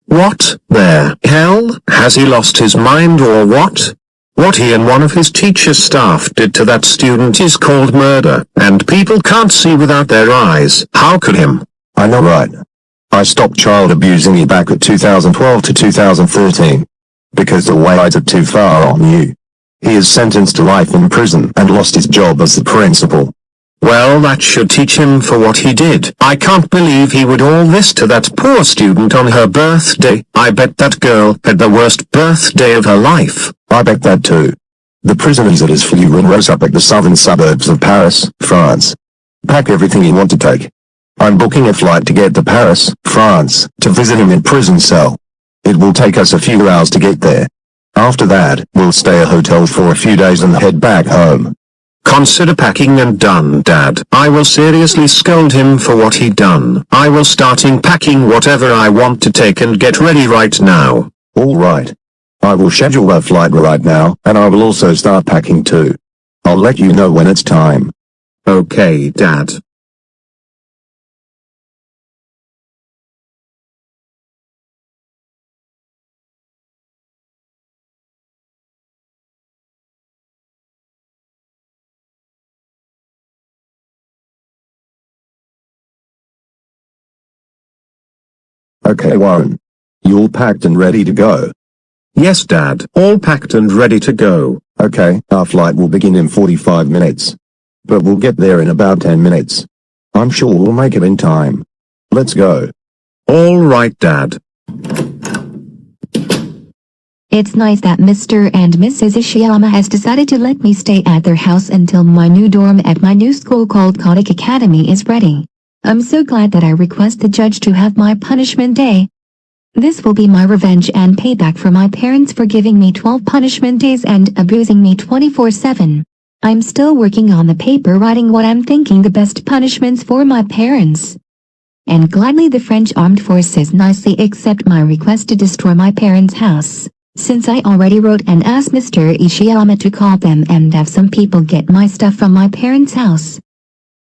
Speaker 8: What the hell? Has he lost his mind or what? What he and one of his teacher staff did to that student is called murder, and people can't see without their eyes. How could him?
Speaker 12: I know, right? I stopped child abusing you back at 2012 to 2013. Because the weights are too far on you. He is sentenced to life in prison and lost his job as the principal.
Speaker 8: Well, that should teach him for what he did. I can't believe he would all this to that poor student on her birthday. I bet that girl had the worst birthday of her life.
Speaker 12: I bet that too. The prison is at his for you and rose up at the southern suburbs of Paris, France. Pack everything you want to take. I'm booking a flight to get to Paris, France, to visit him in prison cell. It will take us a few hours to get there. After that, we'll stay at a hotel for a few days and head back home.
Speaker 8: Consider packing and done, Dad. I will seriously scold him for what he done. I will starting packing whatever I want to take and get ready right now.
Speaker 12: All right. I will schedule a flight right now, and I will also start packing too. I'll let you know when it's time.
Speaker 8: Okay, Dad.
Speaker 12: Okay, Warren. You all packed and ready to go?
Speaker 8: Yes, Dad. All packed and ready to go.
Speaker 12: Okay, our flight will begin in 45 minutes. But we'll get there in about 10 minutes. I'm sure we'll make it in time. Let's go.
Speaker 8: All right, Dad.
Speaker 16: It's nice that Mr. and Mrs. Ishiyama has decided to let me stay at their house until my new dorm at my new school called Kodak Academy is ready. I'm so glad that I request the judge to have my punishment day. This will be my revenge and payback for my parents for giving me 12 punishment days and abusing me 24/7. I'm still working on the paper writing what I'm thinking the best punishments for my parents. And gladly the French armed forces nicely accept my request to destroy my parents' house, since I already wrote and asked Mr. Ishiyama to call them and have some people get my stuff from my parents' house.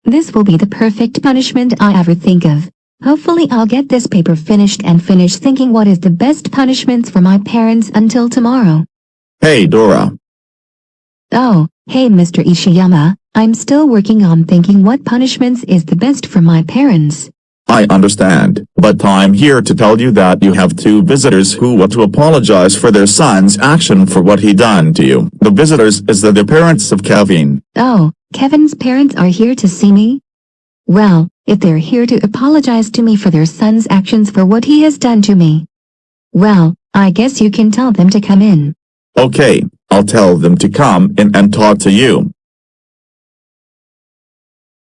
Speaker 16: This will be the perfect punishment I ever think of. Hopefully I'll get this paper finished and finish thinking what is the best punishments for my parents until tomorrow.
Speaker 6: Hey Dora.
Speaker 16: Oh, hey Mr. Ishiyama, I'm still working on thinking what punishments is the best for my parents.
Speaker 6: I understand, but I'm here to tell you that you have two visitors who want to apologize for their son's action for what he done to you. The visitors is the parents of Kevin.
Speaker 16: Oh, Kevin's parents are here to see me? Well, if they're here to apologize to me for their son's actions for what he has done to me, well, I guess you can tell them to come in.
Speaker 6: Okay, I'll tell them to come in and talk to you.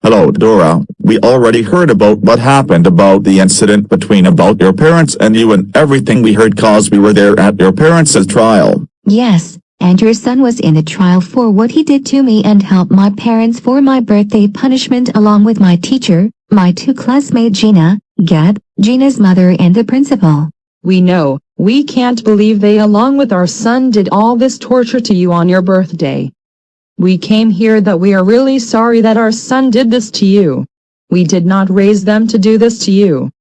Speaker 6: Hello Dora, we already heard about what happened about the incident between about your parents and you and everything we heard cause we were there at your parents' trial.
Speaker 16: Yes, and your son was in the trial for what he did to me and helped my parents for my birthday punishment along with my teacher, my two classmates Gina, Gab, Gina's mother and the principal.
Speaker 4: We know, we can't believe they along with our son did all this torture to you on your birthday. We came here that we are really sorry that our son did this to you. We did not raise them to do this to you.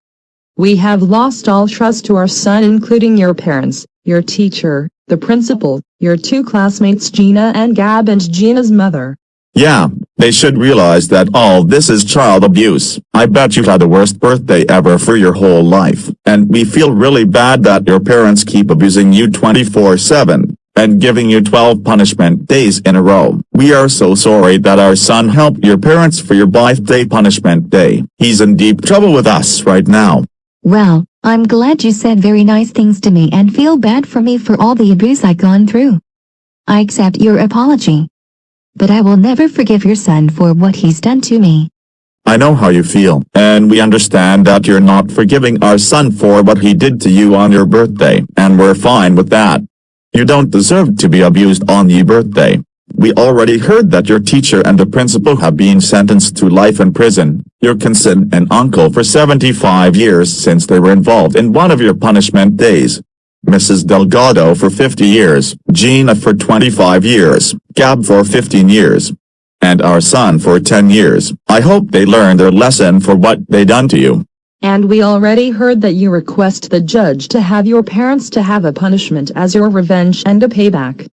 Speaker 4: We have lost all trust to our son including your parents, your teacher, the principal, your two classmates Gina and Gab and Gina's mother.
Speaker 6: Yeah, they should realize that all this is child abuse. I bet you had the worst birthday ever for your whole life, and we feel really bad that your parents keep abusing you 24/7. And giving you 12 punishment days in a row. We are so sorry that our son helped your parents for your birthday punishment day. He's in deep trouble with us right now.
Speaker 16: Well, I'm glad you said very nice things to me and feel bad for me for all the abuse I've gone through. I accept your apology. But I will never forgive your son for what he's done to me.
Speaker 6: I know how you feel, and we understand that you're not forgiving our son for what he did to you on your birthday, and we're fine with that. You don't deserve to be abused on your birthday. We already heard that your teacher and the principal have been sentenced to life in prison, your cousin and uncle for 75 years since they were involved in one of your punishment days. Mrs. Delgado for 50 years, Gina for 25 years, Gab for 15 years, and our son for 10 years. I hope they learn their lesson for what they done to you.
Speaker 4: And we already heard that you request the judge to have your parents to have a punishment as your revenge and a payback.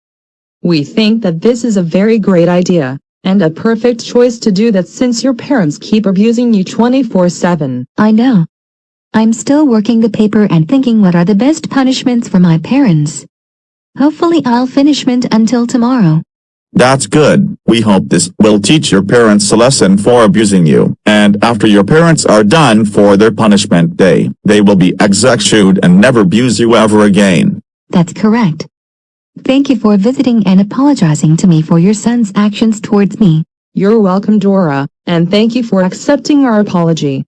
Speaker 4: We think that this is a very great idea, and a perfect choice to do that since your parents keep abusing you 24/7.
Speaker 16: I know. I'm still working the paper and thinking what are the best punishments for my parents. Hopefully I'll finish it until tomorrow.
Speaker 6: That's good. We hope this will teach your parents a lesson for abusing you, and after your parents are done for their punishment day, they will be executed and never abuse you ever again.
Speaker 16: That's correct. Thank you for visiting and apologizing to me for your son's actions towards me.
Speaker 4: You're welcome, Dora, and thank you for accepting our apology.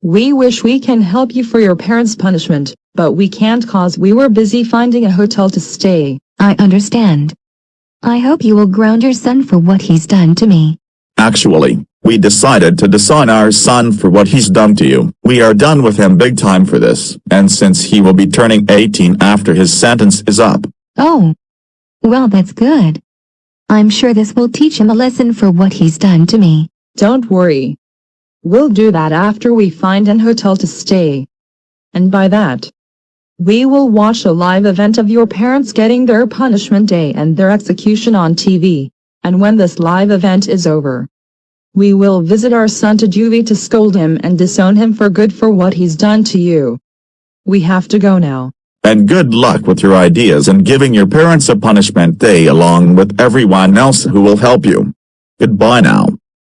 Speaker 4: We wish we can help you for your parents' punishment, but we can't cause we were busy finding a hotel to stay.
Speaker 16: I understand. I hope you will ground your son for what he's done to me.
Speaker 6: Actually, we decided to disarm our son for what he's done to you. We are done with him big time for this, and since he will be turning 18 after his sentence is up.
Speaker 16: Oh. Well, that's good. I'm sure this will teach him a lesson for what he's done to me.
Speaker 4: Don't worry. We'll do that after we find an hotel to stay. And by that, we will watch a live event of your parents getting their punishment day and their execution on TV. And when this live event is over, we will visit our son to juvie to scold him and disown him for good for what he's done to you. We have to go now.
Speaker 6: And good luck with your ideas and giving your parents a punishment day along with everyone else who will help you. Goodbye now.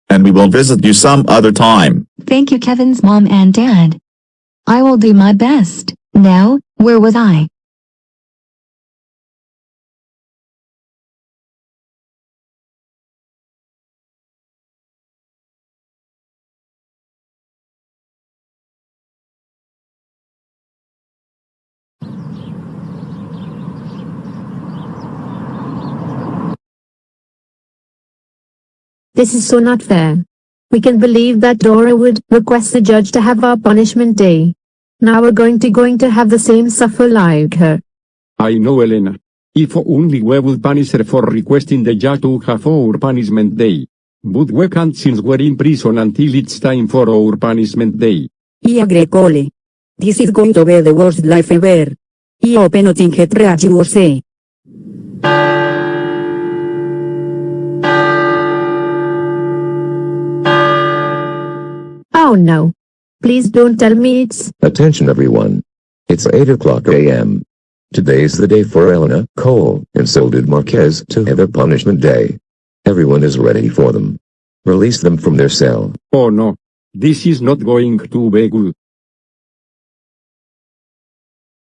Speaker 6: And we will visit you some other time.
Speaker 16: Thank you, Kevin's mom and dad. I will do my best. Now, where was I?
Speaker 9: This is so not fair. We can believe that Dora would request the judge to have our punishment day. Now we're going to have the same suffer like her.
Speaker 15: I know, Elena. If only we would punish her for requesting the judge to have our punishment day. But we can't since we're in prison until it's time for our punishment day.
Speaker 17: I agree, Cole. This is going to be the worst life ever. I hope nothing get worse.
Speaker 9: Oh no. Please don't tell me it's...
Speaker 18: Attention everyone. It's 8 o'clock a.m. Today's the day for Elena, Cole, and so did Marquez to have a punishment day. Everyone is ready for them. Release them from their cell.
Speaker 15: Oh no. This is not going to be good.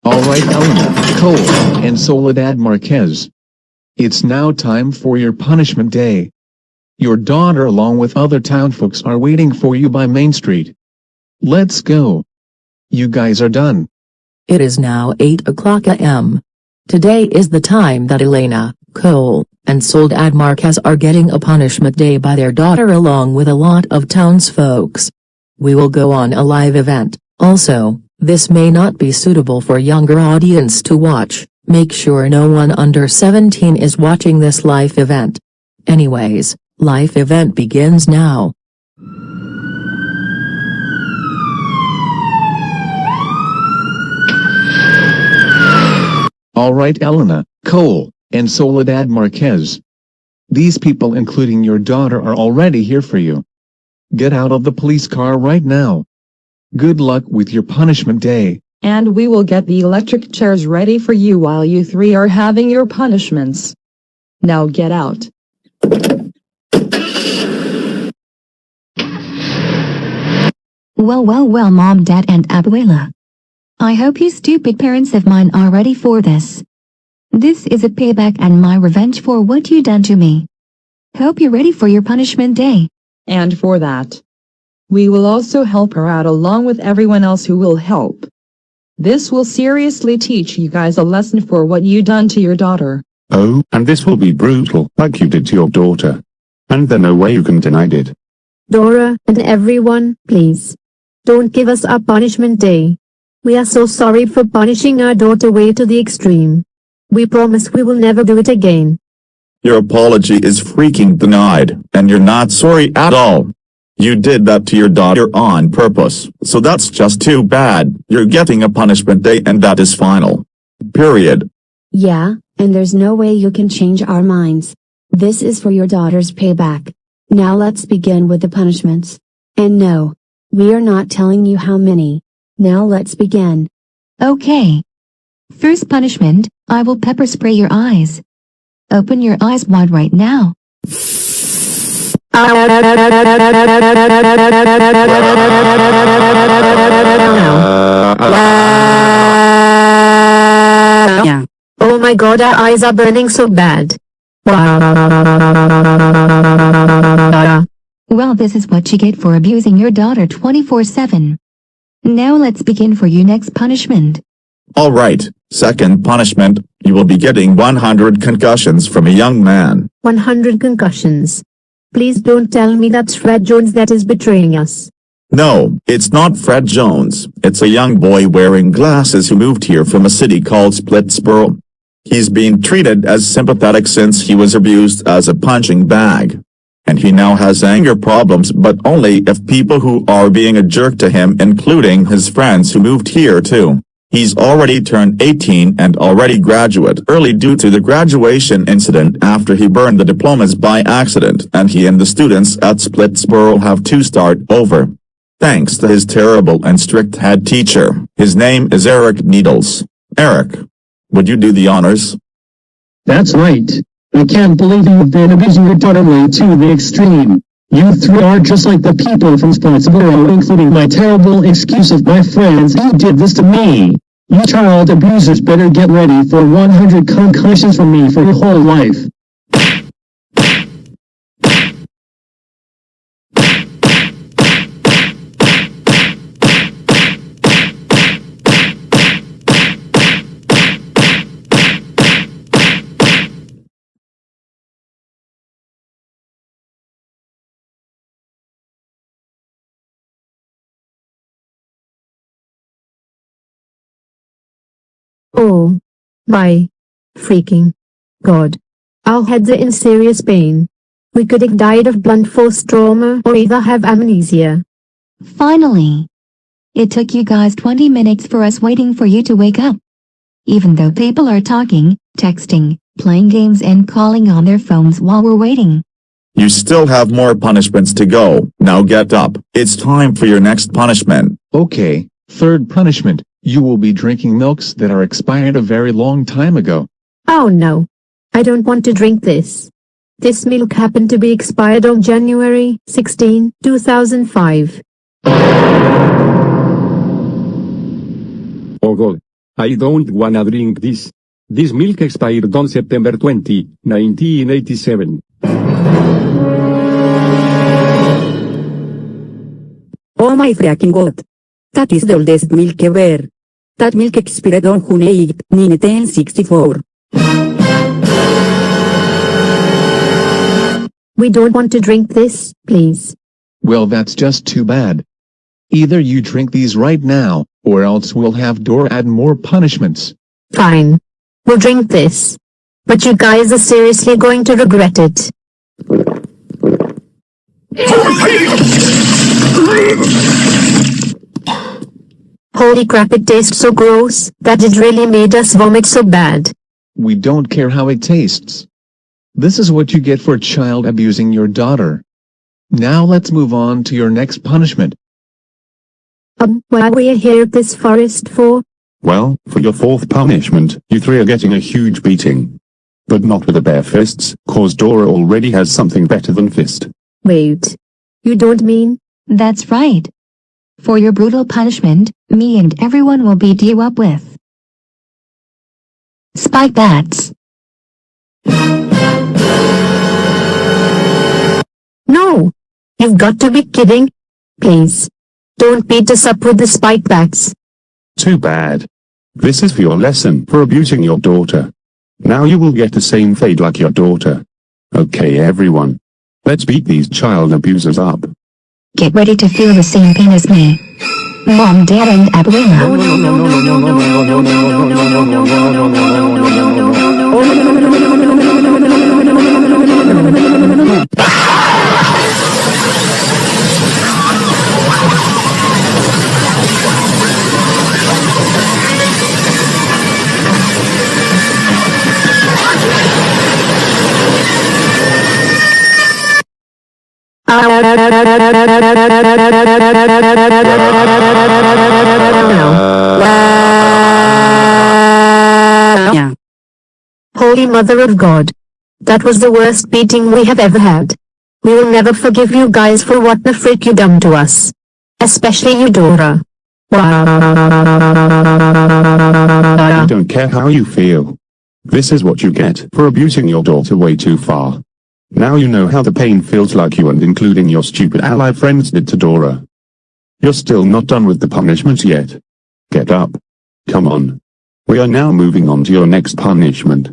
Speaker 3: Alright Elena, Cole, and Soledad Marquez. It's now time for your punishment day. Your daughter along with other townfolks are waiting for you by Main Street. Let's go. You guys are done.
Speaker 13: It is now 8 o'clock a.m. Today is the time that Elena, Cole, and Soledad Marquez are getting a punishment day by their daughter along with a lot of townsfolks. We will go on a live event. Also, this may not be suitable for younger audience to watch. Make sure no one under 17 is watching this live event. Anyways, live event begins now.
Speaker 3: Alright Elena, Cole, and Soledad Marquez. These people including your daughter are already here for you. Get out of the police car right now. Good luck with your punishment day.
Speaker 4: And we will get the electric chairs ready for you while you three are having your punishments. Now get out.
Speaker 16: Well, Mom, Dad, and Abuela. I hope you stupid parents of mine are ready for this. This is a payback and my revenge for what you done to me. Hope you're ready for your punishment day.
Speaker 4: And for that, we will also help her out along with everyone else who will help. This will seriously teach you guys a lesson for what you done to your daughter.
Speaker 20: Oh, and this will be brutal, like you did to your daughter. And there's no way you can deny it.
Speaker 9: Dora, and everyone, please. Don't give us our punishment day. We are so sorry for punishing our daughter way to the extreme. We promise we will never do it again.
Speaker 6: Your apology is freaking denied, and you're not sorry at all. You did that to your daughter on purpose, so that's just too bad. You're getting a punishment day and that is final. Period.
Speaker 21: Yeah, and there's no way you can change our minds. This is for your daughter's payback. Now let's begin with the punishments. And no, we are not telling you how many. Now let's begin.
Speaker 16: Okay. First punishment, I will pepper spray your eyes. Open your eyes wide right now.
Speaker 9: Yeah. Oh my god, our eyes are burning so bad.
Speaker 16: Well, this is what you get for abusing your daughter 24/7. Now let's begin for your next punishment.
Speaker 6: Alright, second punishment, you will be getting 100 concussions from a young man.
Speaker 9: 100 concussions. Please don't tell me that's Fred Jones that is betraying us.
Speaker 6: No, it's not Fred Jones, it's a young boy wearing glasses who moved here from a city called Splitsboro. He's been treated as sympathetic since he was abused as a punching bag. And he now has anger problems, but only if people who are being a jerk to him, including his friends who moved here too. He's already turned 18 and already graduate early due to the graduation incident after he burned the diplomas by accident, and he and the students at Splitsboro have to start over. Thanks to his terrible and strict head teacher. His name is Eric Needles. Eric, would you do the honors?
Speaker 5: That's right. I can't believe you've been abusing your daughter way to the extreme. You three are just like the people from Splitsboro, including my terrible excuse of my friends. You did this to me. You child abusers better get ready for 100 concussions from me for your whole life.
Speaker 9: My freaking God. Our heads are in serious pain. We could have died of blunt force trauma or either have amnesia.
Speaker 16: Finally. It took you guys 20 minutes for us waiting for you to wake up. Even though people are talking, texting, playing games and calling on their phones while we're waiting.
Speaker 6: You still have more punishments to go. Now get up. It's time for your next punishment.
Speaker 3: Okay, third punishment. You will be drinking milks that are expired a very long time ago.
Speaker 9: Oh no. I don't want to drink this. This milk happened to be expired on January 16, 2005.
Speaker 15: Oh God. I don't wanna drink this. This milk expired on September 20, 1987.
Speaker 17: Oh my freaking God. That is the oldest milk ever. That milk expired on June 8, 1964.
Speaker 9: We don't want to drink this, please.
Speaker 3: Well, that's just too bad. Either you drink these right now, or else we'll have Dora add more punishments.
Speaker 9: Fine. We'll drink this. But you guys are seriously going to regret it. Holy crap, it tastes so gross that it really made us vomit so bad.
Speaker 3: We don't care how it tastes. This is what you get for child abusing your daughter. Now let's move on to your next punishment.
Speaker 9: What are we here at this forest for?
Speaker 20: Well, for your fourth punishment, you three are getting a huge beating. But not with the bare fists, cause Dora already has something better than fist.
Speaker 9: Wait. You don't mean?
Speaker 16: That's right. For your brutal punishment, me and everyone will beat you up with spike bats.
Speaker 9: No! You've got to be kidding. Please. Don't beat us up with the spike bats.
Speaker 20: Too bad. This is for your lesson for abusing your daughter. Now you will get the same fate like your daughter. Okay everyone. Let's beat these child abusers up.
Speaker 16: Get ready to feel the same pain as me. Mom, Dad, and Abuela.
Speaker 9: Holy Mother of God. That was the worst beating we have ever had. We will never forgive you guys for what the frick you done to us. Especially you, Dora.
Speaker 20: I don't care how you feel. This is what you get for abusing your daughter way too far. Now you know how the pain feels like you and including your stupid ally friends did to Dora. You're still not done with the punishment yet. Get up. Come on. We are now moving on to your next punishment.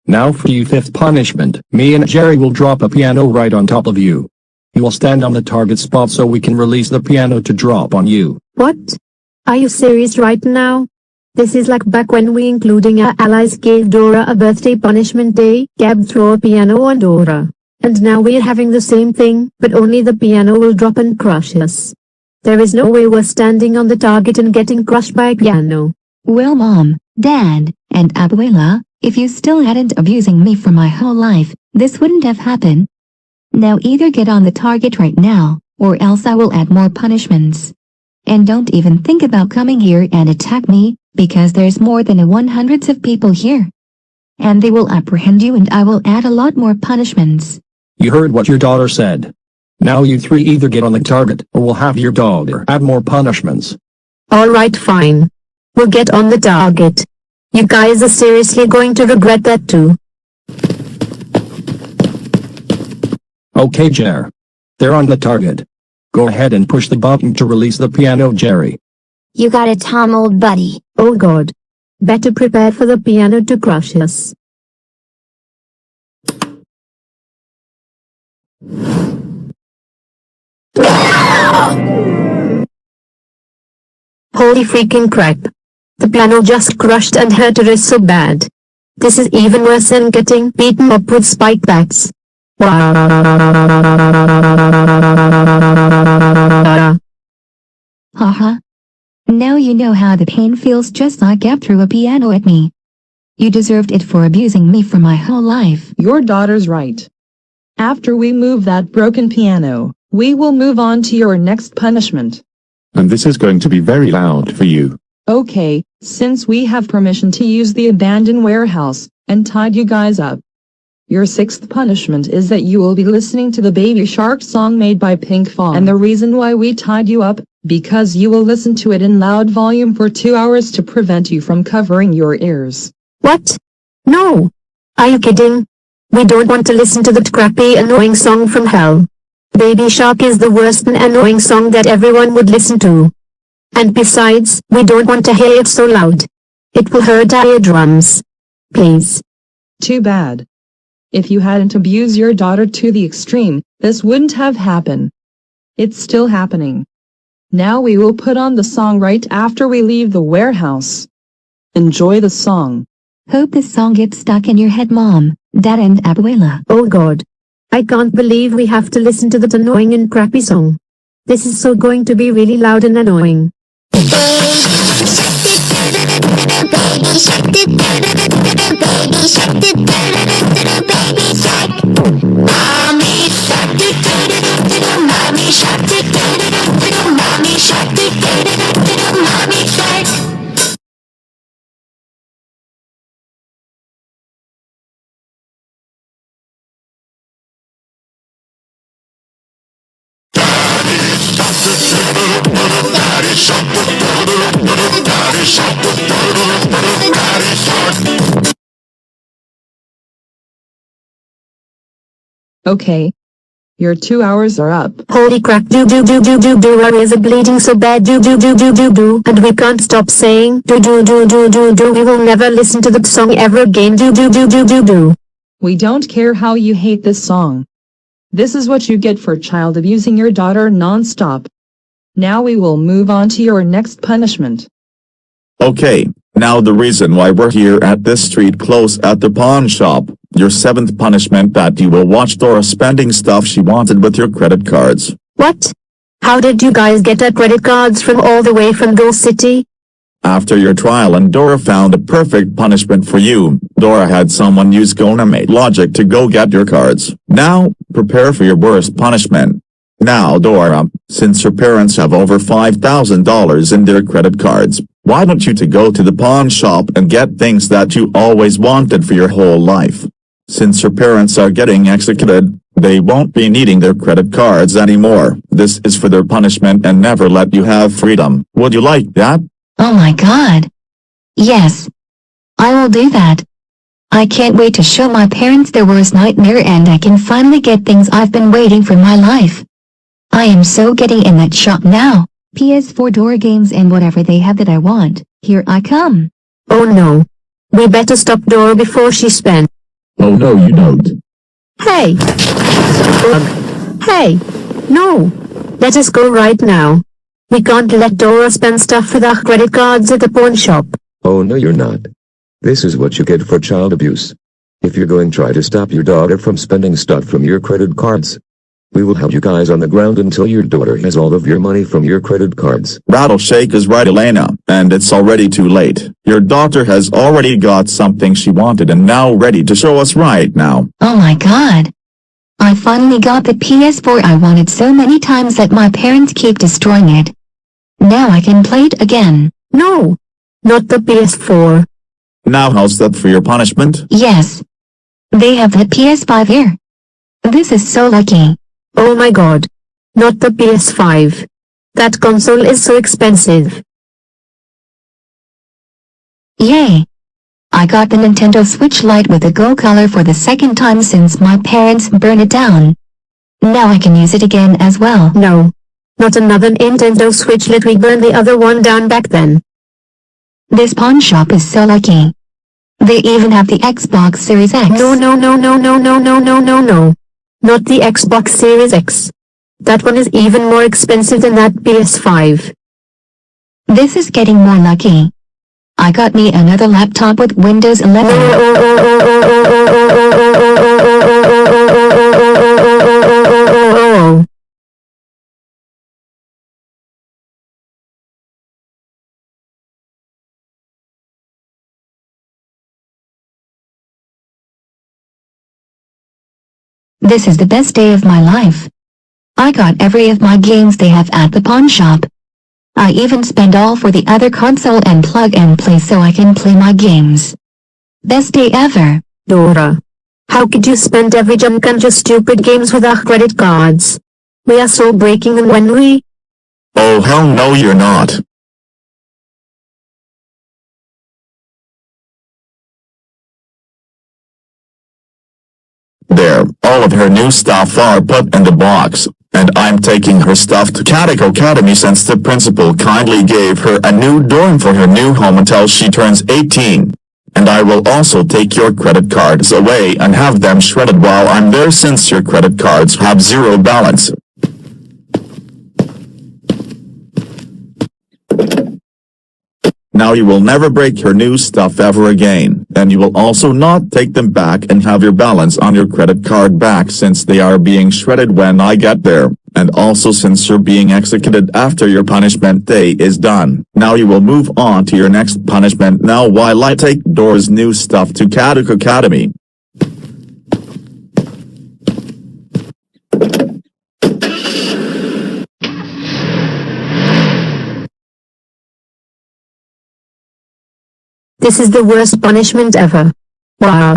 Speaker 1: Now for your fifth punishment, me and Jerry will drop a piano right on top of you. You will stand on the target spot so we can release the piano to drop on you.
Speaker 9: What? Are you serious right now? This is like back when we including our allies gave Dora a birthday punishment day, Gab throw a piano on Dora. And now we're having the same thing, but only the piano will drop and crush us. There is no way we're standing on the target and getting crushed by a piano.
Speaker 16: Well, Mom, Dad, and Abuela, if you still hadn't abusing me for my whole life, this wouldn't have happened. Now either get on the target right now, or else I will add more punishments. And don't even think about coming here and attack me, because there's more than 100 of people here. And they will apprehend you and I will add a lot more punishments.
Speaker 1: You heard what your daughter said. Now you three either get on the target, or we'll have your daughter add more punishments.
Speaker 9: Alright, fine. We'll get on the target. You guys are seriously going to regret that too.
Speaker 1: Okay, Jer. They're on the target. Go ahead and push the button to release the piano, Jerry.
Speaker 19: You got it, Tom, old buddy.
Speaker 9: Oh God. Better prepare for the piano to crush us. Holy freaking crap. The piano just crushed and hurt her wrist so bad. This is even worse than getting beaten up with spike bats.
Speaker 16: Haha. Now you know how the pain feels just like Ab threw a piano at me. You deserved it for abusing me for my whole life.
Speaker 4: Your daughter's right. After we move that broken piano, we will move on to your next punishment.
Speaker 20: And this is going to be very loud for you.
Speaker 4: Okay, since we have permission to use the abandoned warehouse, and tied you guys up. Your sixth punishment is that you will be listening to the Baby Shark song made by Pink Fong. And the reason why we tied you up, because you will listen to it in loud volume for 2 hours to prevent you from covering your ears.
Speaker 9: What? No. Are you kidding? We don't want to listen to that crappy annoying song from hell. Baby Shark is the worst and annoying song that everyone would listen to. And besides, we don't want to hear it so loud. It will hurt our eardrums. Please.
Speaker 4: Too bad. If you hadn't abused your daughter to the extreme, this wouldn't have happened. It's still happening. Now we will put on the song right after we leave the warehouse. Enjoy the song.
Speaker 16: Hope this song gets stuck in your head, Mom, Dad and Abuela.
Speaker 9: Oh God. I can't believe we have to listen to that annoying and crappy song. This is so going to be really loud and annoying.
Speaker 4: Okay. Your 2 hours are up.
Speaker 9: Holy crap, our ears are bleeding so bad, and we can't stop saying, we will never listen to that song ever again,
Speaker 4: We don't care how you hate this song. This is what you get for child abusing your daughter non-stop. Now we will move on to your next punishment.
Speaker 6: Okay, now the reason why we're here at this street close at the pawn shop. Your seventh punishment that you will watch Dora spending stuff she wanted with your credit cards.
Speaker 9: What? How did you guys get our credit cards from all the way from Gold City?
Speaker 6: After your trial and Dora found a perfect punishment for you, Dora had someone use Gonamate logic to go get your cards. Now, prepare for your worst punishment. Now Dora, since your parents have over $5,000 in their credit cards, why don't you go to the pawn shop and get things that you always wanted for your whole life? Since your parents are getting executed, they won't be needing their credit cards anymore. This is for their punishment and never let you have freedom. Would you like that?
Speaker 16: Oh my God. Yes. I will do that. I can't wait to show my parents their worst nightmare and I can finally get things I've been waiting for my life. I am so getting in that shop now. PS4 Dora games and whatever they have that I want. Here I come.
Speaker 9: Oh no. We better stop Dora before she spends.
Speaker 6: Oh no you don't.
Speaker 9: Hey! Hey! No! Let us go right now. We can't let Dora spend stuff with our credit cards at the pawn shop.
Speaker 18: Oh no you're not. This is what you get for child abuse. If you're going to try to stop your daughter from spending stuff from your credit cards, we will have you guys on the ground until your daughter has all of your money from your credit cards.
Speaker 6: Rattleshake is right, Elena, and it's already too late. Your daughter has already got something she wanted and now ready to show us right now.
Speaker 16: Oh my God. I finally got the PS4 I wanted so many times that my parents keep destroying it. Now I can play it again.
Speaker 9: No. Not the PS4.
Speaker 6: Now how's that for your punishment?
Speaker 16: Yes. They have the PS5 here. This is so lucky.
Speaker 9: Oh my God. Not the PS5. That console is so expensive.
Speaker 16: Yay. I got the Nintendo Switch Lite with a gold color for the second time since my parents burned it down. Now I can use it again as well.
Speaker 9: No. Not another Nintendo Switch Lite, we burned the other one down back then.
Speaker 16: This pawn shop is so lucky. They even have the Xbox Series X.
Speaker 9: No. Not the Xbox Series X. That one is even more expensive than that PS5.
Speaker 16: This is getting more lucky. I got me another laptop with Windows 11. This is the best day of my life. I got every of my games they have at the pawn shop. I even spend all for the other console and plug and play so I can play my games. Best day ever.
Speaker 9: Dora. How could you spend every junk on just stupid games with our credit cards? We are so breaking them when we...
Speaker 6: Oh hell no you're not. There, all of her new stuff are put in the box, and I'm taking her stuff to Cadico Academy since the principal kindly gave her a new dorm for her new home until she turns 18. And I will also take your credit cards away and have them shredded while I'm there since your credit cards have zero balance. Now you will never break your new stuff ever again, and you will also not take them back and have your balance on your credit card back since they are being shredded when I get there, and also since you're being executed after your punishment day is done. Now you will move on to your next punishment now while I take Dora's new stuff to Cadico Academy.
Speaker 9: This is the worst punishment ever.
Speaker 21: Now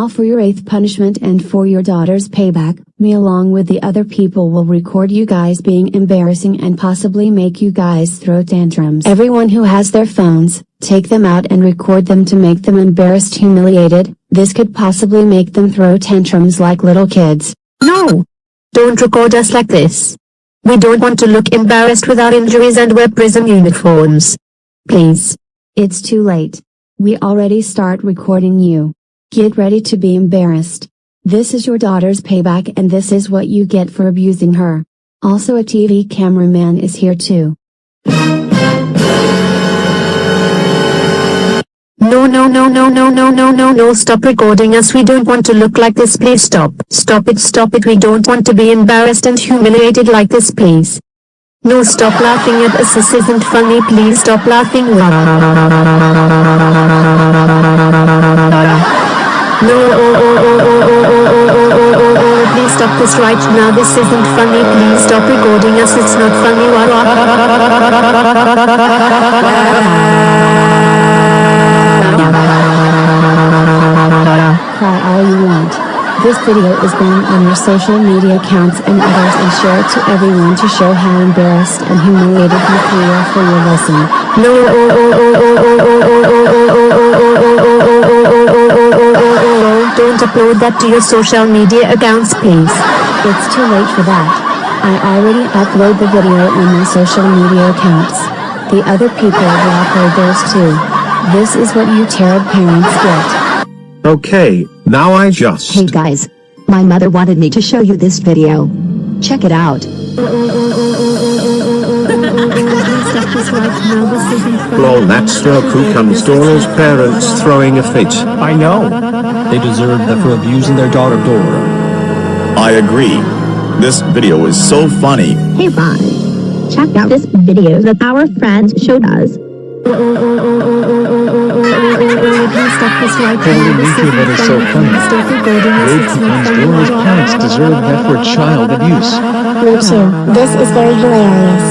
Speaker 21: for your 8th punishment and for your daughter's payback, me along with the other people will record you guys being embarrassing and possibly make you guys throw tantrums. Everyone who has their phones, take them out and record them to make them embarrassed, humiliated. This could possibly make them throw tantrums like little kids.
Speaker 9: No! Don't record us like this. We don't want to look embarrassed with our injuries and wear prison uniforms. Please.
Speaker 21: It's too late. We already start recording you. Get ready to be embarrassed. This is your daughter's payback and this is what you get for abusing her. Also a TV cameraman is here too.
Speaker 9: No, stop recording us. We don't want to look like this, please stop. Stop it, we don't want to be embarrassed and humiliated like this, please. No, stop laughing at us, this isn't funny, please stop laughing. No, please stop this right now, this isn't funny, please stop recording us, it's not funny.
Speaker 21: Cry all you want. This video is going on your social media accounts and others and share it to everyone to show how embarrassed and humiliated you feel for your lesson.
Speaker 9: Don't upload that to your social media accounts, please.
Speaker 21: It's too late for that. I already upload the video on my social media accounts. The other people will upload theirs too. This is what you terrible parents get.
Speaker 8: Okay, now I just...
Speaker 11: Hey guys. My mother wanted me to show you this video. Check it out.
Speaker 8: Lol, that's Roku comes Dora's parents throwing a fit.
Speaker 1: I know. They deserve that for abusing their daughter Dora.
Speaker 6: I agree. This video is so funny.
Speaker 10: Hey Ron. Check out this video that our friends showed us.
Speaker 3: Holy Mika, that is so funny. Dora's parents deserve that for child abuse.
Speaker 19: Me too. This is very hilarious.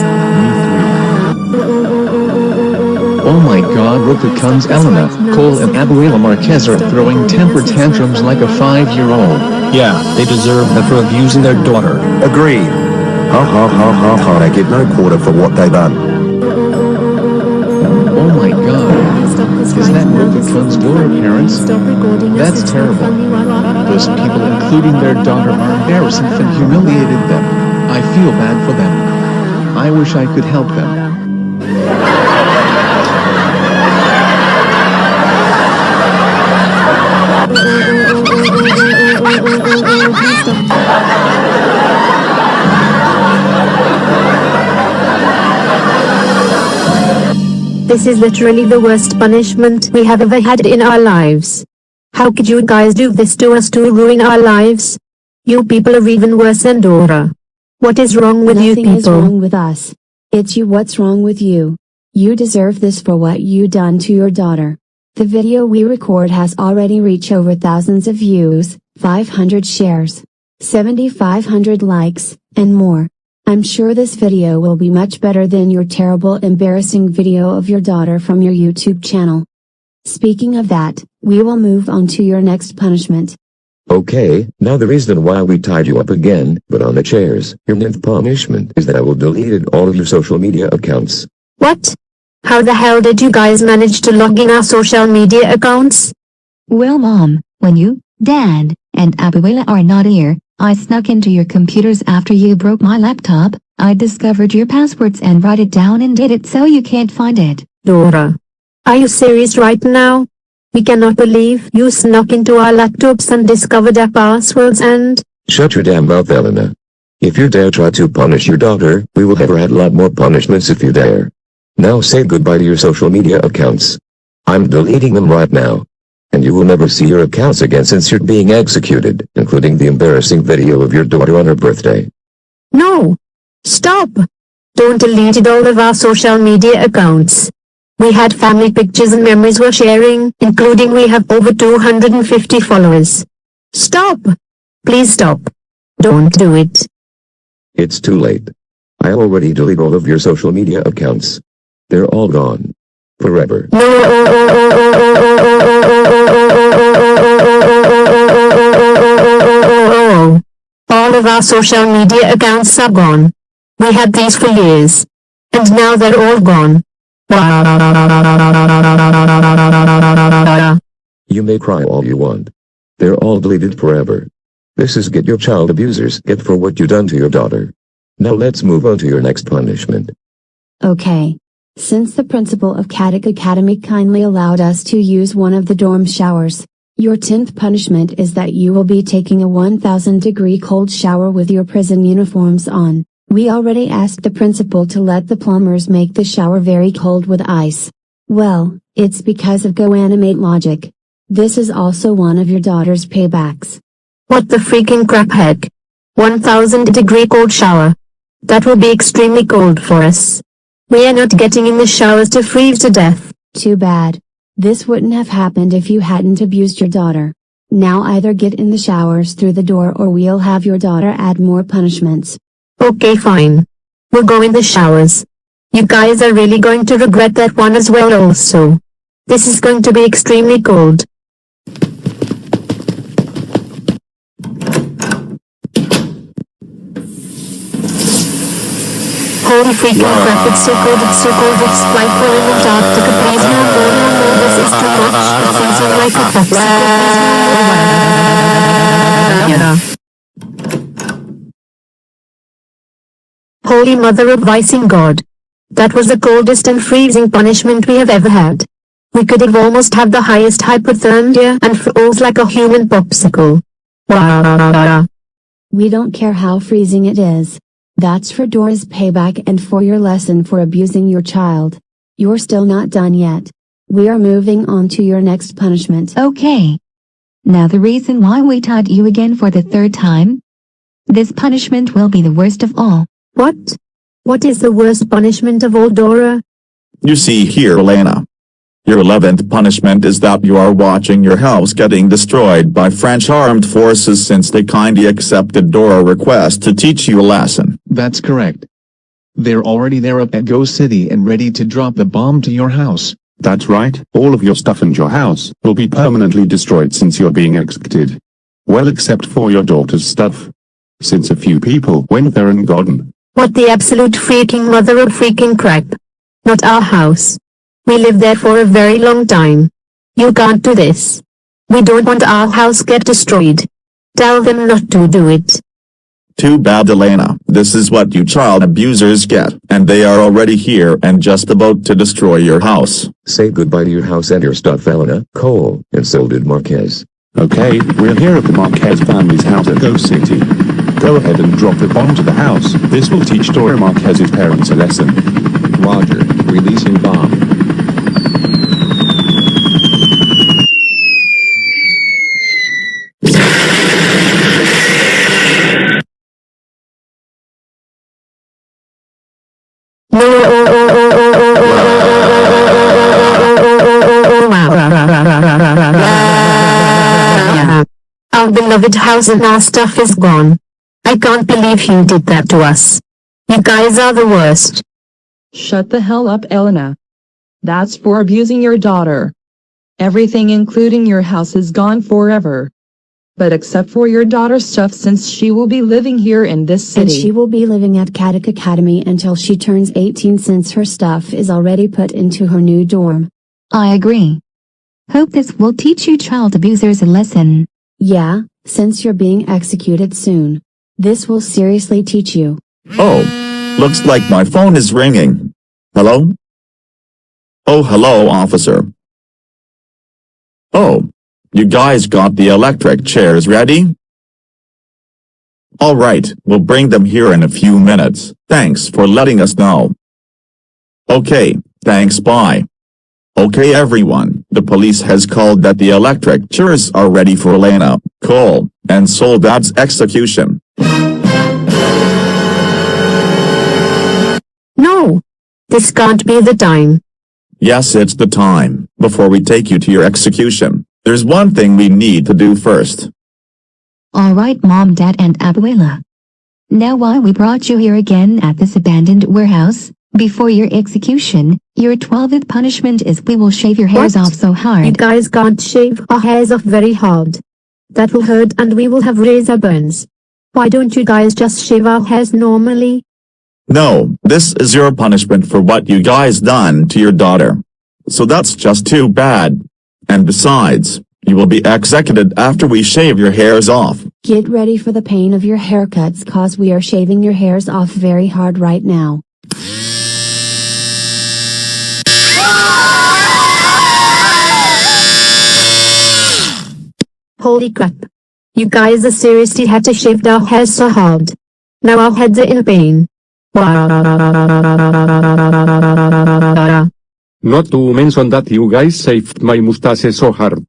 Speaker 3: Oh my god, Roku comes Elena, Cole and Abuela Marquez are throwing temper tantrums like a 5-year-old.
Speaker 1: Yeah, they deserve that for abusing their daughter.
Speaker 12: Agreed. Ha ha ha ha ha, they get no quarter for what they done.
Speaker 3: Oh my god. Is that Roku comes Dora parents? That's terrible. Those people, including their daughter, are embarrassed and humiliated them. I feel bad for them. I wish I could help them.
Speaker 9: This is literally the worst punishment we have ever had in our lives. How could you guys do this to us to ruin our lives? You people are even worse than Dora. What is wrong with you people?
Speaker 21: Nothing is wrong with us. It's you. What's wrong with you? You deserve this for what you done to your daughter. The video we record has already reached over thousands of views, 500 shares, 7,500 likes, and more. I'm sure this video will be much better than your terrible embarrassing video of your daughter from your YouTube channel. Speaking of that, we will move on to your next punishment.
Speaker 18: Okay, now the reason why we tied you up again, but on the chairs, your ninth punishment is that I will delete all of your social media accounts.
Speaker 9: What? How the hell did you guys manage to log in our social media accounts?
Speaker 16: Well, Mom, when you, Dad, and Abuela are not here, I snuck into your computers after you broke my laptop. I discovered your passwords and wrote it down and did it so you can't find it.
Speaker 9: Dora, are you serious right now? We cannot believe you snuck into our laptops and discovered our passwords and...
Speaker 18: Shut your damn mouth, Elena. If you dare try to punish your daughter, we will have her had a lot more punishments if you dare. Now say goodbye to your social media accounts. I'm deleting them right now. And you will never see your accounts again since you're being executed, including the embarrassing video of your daughter on her birthday.
Speaker 9: No! Stop! Don't delete all of our social media accounts. We had family pictures and memories we're sharing, including we have over 250 followers. Stop! Please stop. Don't do it.
Speaker 18: It's too late. I already deleted all of your social media accounts. They're all gone. Forever.
Speaker 9: All of our social media accounts are gone. We had these for years. And now they're all gone.
Speaker 18: You may cry all you want. They're all deleted forever. This is Get Your Child Abusers Get for what you done to your daughter. Now let's move on to your next punishment.
Speaker 21: Okay. Since the principal of Caddick Academy kindly allowed us to use one of the dorm showers, your 10th punishment is that you will be taking a 1,000-degree cold shower with your prison uniforms on. We already asked the principal to let the plumbers make the shower very cold with ice. Well, it's because of Go Animate logic. This is also one of your daughter's paybacks.
Speaker 9: What the freaking crap heck? 1,000-degree cold shower. That will be extremely cold for us. We are not getting in the showers to freeze to death.
Speaker 21: Too bad. This wouldn't have happened if you hadn't abused your daughter. Now either get in the showers through the door or we'll have your daughter add more punishments.
Speaker 9: Okay, fine. We'll go in the showers. You guys are really going to regret that one as well also. This is going to be extremely cold. Holy freaking crap, it's so cold, it's like we're in Antarctica, please no, this is too much, it feels like a popsicle, Holy Mother of Rising God. That was the coldest and freezing punishment we have ever had. We could have almost had the highest hypothermia and froze like a human popsicle.
Speaker 21: We don't care how freezing it is. That's for Dora's payback and for your lesson for abusing your child. You're still not done yet. We are moving on to your next punishment.
Speaker 16: Okay. Now the reason why we tied you again for the 3rd time? This punishment will be the worst of all.
Speaker 9: What? What is the worst punishment of all, Dora?
Speaker 6: You see here, Elena. Your 11th punishment is that you are watching your house getting destroyed by French armed forces since they kindly accepted Dora's request to teach you a lesson.
Speaker 3: That's correct. They're already there up at Go City and ready to drop the bomb to your house.
Speaker 20: That's right, all of your stuff in your house will be permanently destroyed since you're being executed. Well, except for your daughter's stuff. Since a few people went there and got them.
Speaker 9: What the absolute freaking mother of freaking crap. Not our house. We lived there for a very long time. You can't do this. We don't want our house get destroyed. Tell them not to do it.
Speaker 6: Too bad, Elena. This is what you child abusers get, and they are already here and just about to destroy your house.
Speaker 18: Say goodbye to your house and your stuff, Elena, Cole, and so did Marquez.
Speaker 20: Okay, we're here at the Marquez family's house at Go City. Go ahead and drop the bomb to the house. This will teach Dora Marquez's parents a lesson.
Speaker 2: Roger, releasing bomb.
Speaker 5: beloved house and our stuff is gone. I can't believe you did that to us. You guys are the worst.
Speaker 4: Shut the hell up, Elena. That's for abusing your daughter. Everything including your house is gone forever. But except for your daughter's stuff, since she will be living here in this city.
Speaker 21: And she will be living at Caddick Academy until she turns 18, since her stuff is already put into her new dorm.
Speaker 16: I agree. Hope this will teach you child abusers a lesson.
Speaker 21: Yeah, since you're being executed soon. This will seriously teach you.
Speaker 6: Oh, looks like my phone is ringing. Hello? Oh, hello, officer. Oh, you guys got the electric chairs ready? All right, we'll bring them here in a few minutes. Thanks for letting us know. Okay, thanks, bye. Okay everyone, the police has called that the electric chairs are ready for Elena, Cole, and Soledad's execution.
Speaker 5: No! This can't be the time.
Speaker 6: Yes, it's the time. Before we take you to your execution, there's one thing we need to do first.
Speaker 16: Alright Mom, Dad and Abuela. Now why we brought you here again at this abandoned warehouse, before your execution, your 12th punishment is we will shave your hairs off so hard.
Speaker 5: You guys can't shave our hairs off very hard. That will hurt and we will have razor burns. Why don't you guys just shave our hairs normally?
Speaker 6: No, this is your punishment for what you guys done to your daughter. So that's just too bad. And besides, you will be executed after we shave your hairs off.
Speaker 21: Get ready for the pain of your haircuts, cause we are shaving your hairs off very hard right now.
Speaker 5: Holy crap. You guys are seriously had to shave our hairs so hard. Now our heads are in pain.
Speaker 15: Not to mention that you guys saved my mustache so hard.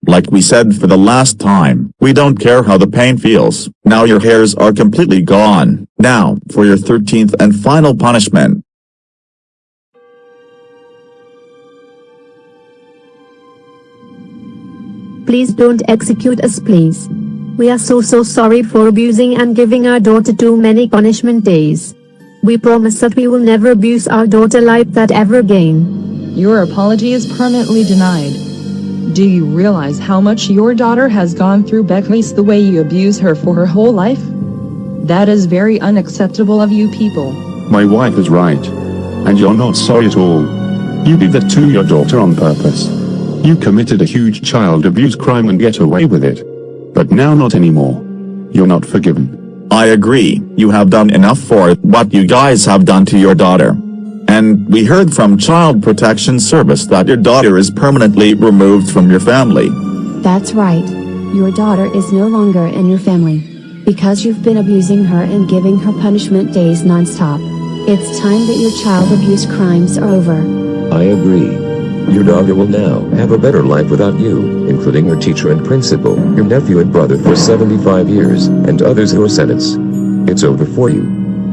Speaker 6: Like we said for the last time, we don't care how the pain feels. Now your hairs are completely gone. Now, for your 13th and final punishment.
Speaker 5: Please don't execute us, please. We are so sorry for abusing and giving our daughter too many punishment days. We promise that we will never abuse our daughter like that ever again.
Speaker 4: Your apology is permanently denied. Do you realize how much your daughter has gone through, Beckley's the way you abuse her for her whole life? That is very unacceptable of you people.
Speaker 20: My wife is right. And you're not sorry at all. You did that to your daughter on purpose. You committed a huge child abuse crime and get away with it. But now not anymore. You're not forgiven.
Speaker 6: I agree, you have done enough for what you guys have done to your daughter. And we heard from Child Protection Service that your daughter is permanently removed from your family.
Speaker 21: That's right. Your daughter is no longer in your family. Because you've been abusing her and giving her punishment days non-stop. It's time that your child abuse crimes are over.
Speaker 18: I agree. Your daughter will now have a better life without you, including your teacher and principal, your nephew and brother for 75 years, and others who are sentenced. It's over for you.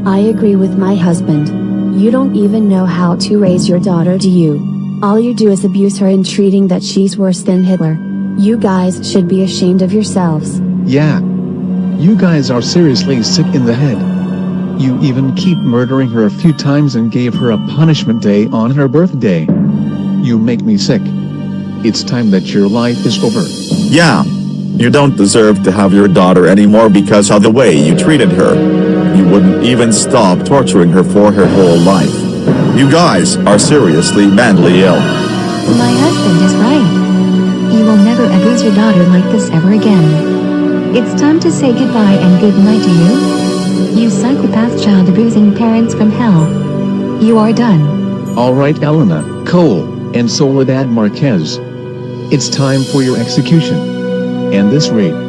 Speaker 21: I agree with my husband. You don't even know how to raise your daughter, do you? All you do is abuse her and treating that she's worse than Hitler. You guys should be ashamed of yourselves.
Speaker 3: Yeah. You guys are seriously sick in the head. You even keep murdering her a few times and gave her a punishment day on her birthday. You make me sick. It's time that your life is over.
Speaker 6: Yeah. You don't deserve to have your daughter anymore because of the way you treated her. You wouldn't even stop torturing her for her whole life. You guys are seriously mentally ill.
Speaker 16: My husband is right. You will never abuse your daughter like this ever again. It's time to say goodbye and good night to you. You psychopath child abusing parents from hell. You are done.
Speaker 3: Alright Elena, Cole, and Soledad Marquez. It's time for your execution. And this rate.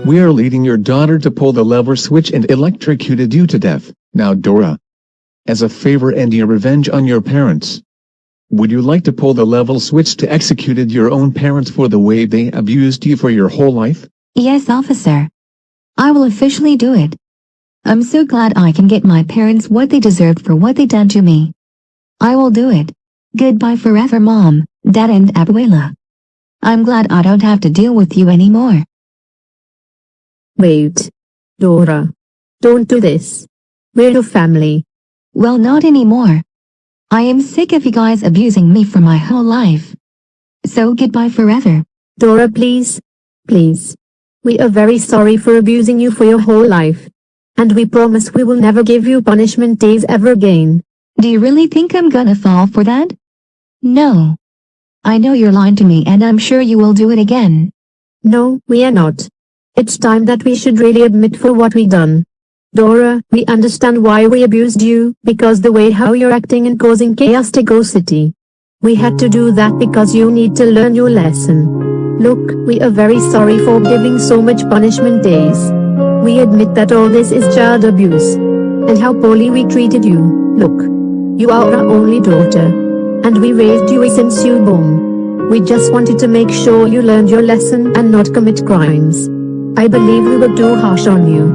Speaker 3: We are leading your daughter to pull the lever switch and electrocuted you to death. Now Dora. As a favor and your revenge on your parents. Would you like to pull the level switch to executed your own parents for the way they abused you for your whole life?
Speaker 16: Yes, officer. I will officially do it. I'm so glad I can get my parents what they deserved for what they done to me. I will do it. Goodbye forever, Mom, Dad and Abuela.
Speaker 11: I'm glad I don't have to deal with you anymore.
Speaker 9: Wait. Dora. Don't do this. We're your family.
Speaker 11: Well, not anymore. I am sick of you guys abusing me for my whole life. So goodbye forever.
Speaker 9: Dora, please. Please. We are very sorry for abusing you for your whole life. And we promise we will never give you punishment days ever again.
Speaker 11: Do you really think I'm gonna fall for that? No. I know you're lying to me and I'm sure you will do it again.
Speaker 9: No, we are not. It's time that we should really admit for what we done. Dora, we understand why we abused you, because the way how you're acting and causing chaos to Go City. We had to do that because you need to learn your lesson. Look, we are very sorry for giving so much punishment days. We admit that all this is child abuse. And how poorly we treated you. Look. You are our only daughter. And we raised you since you born. We just wanted to make sure you learned your lesson and not commit crimes. I believe we were too harsh on you.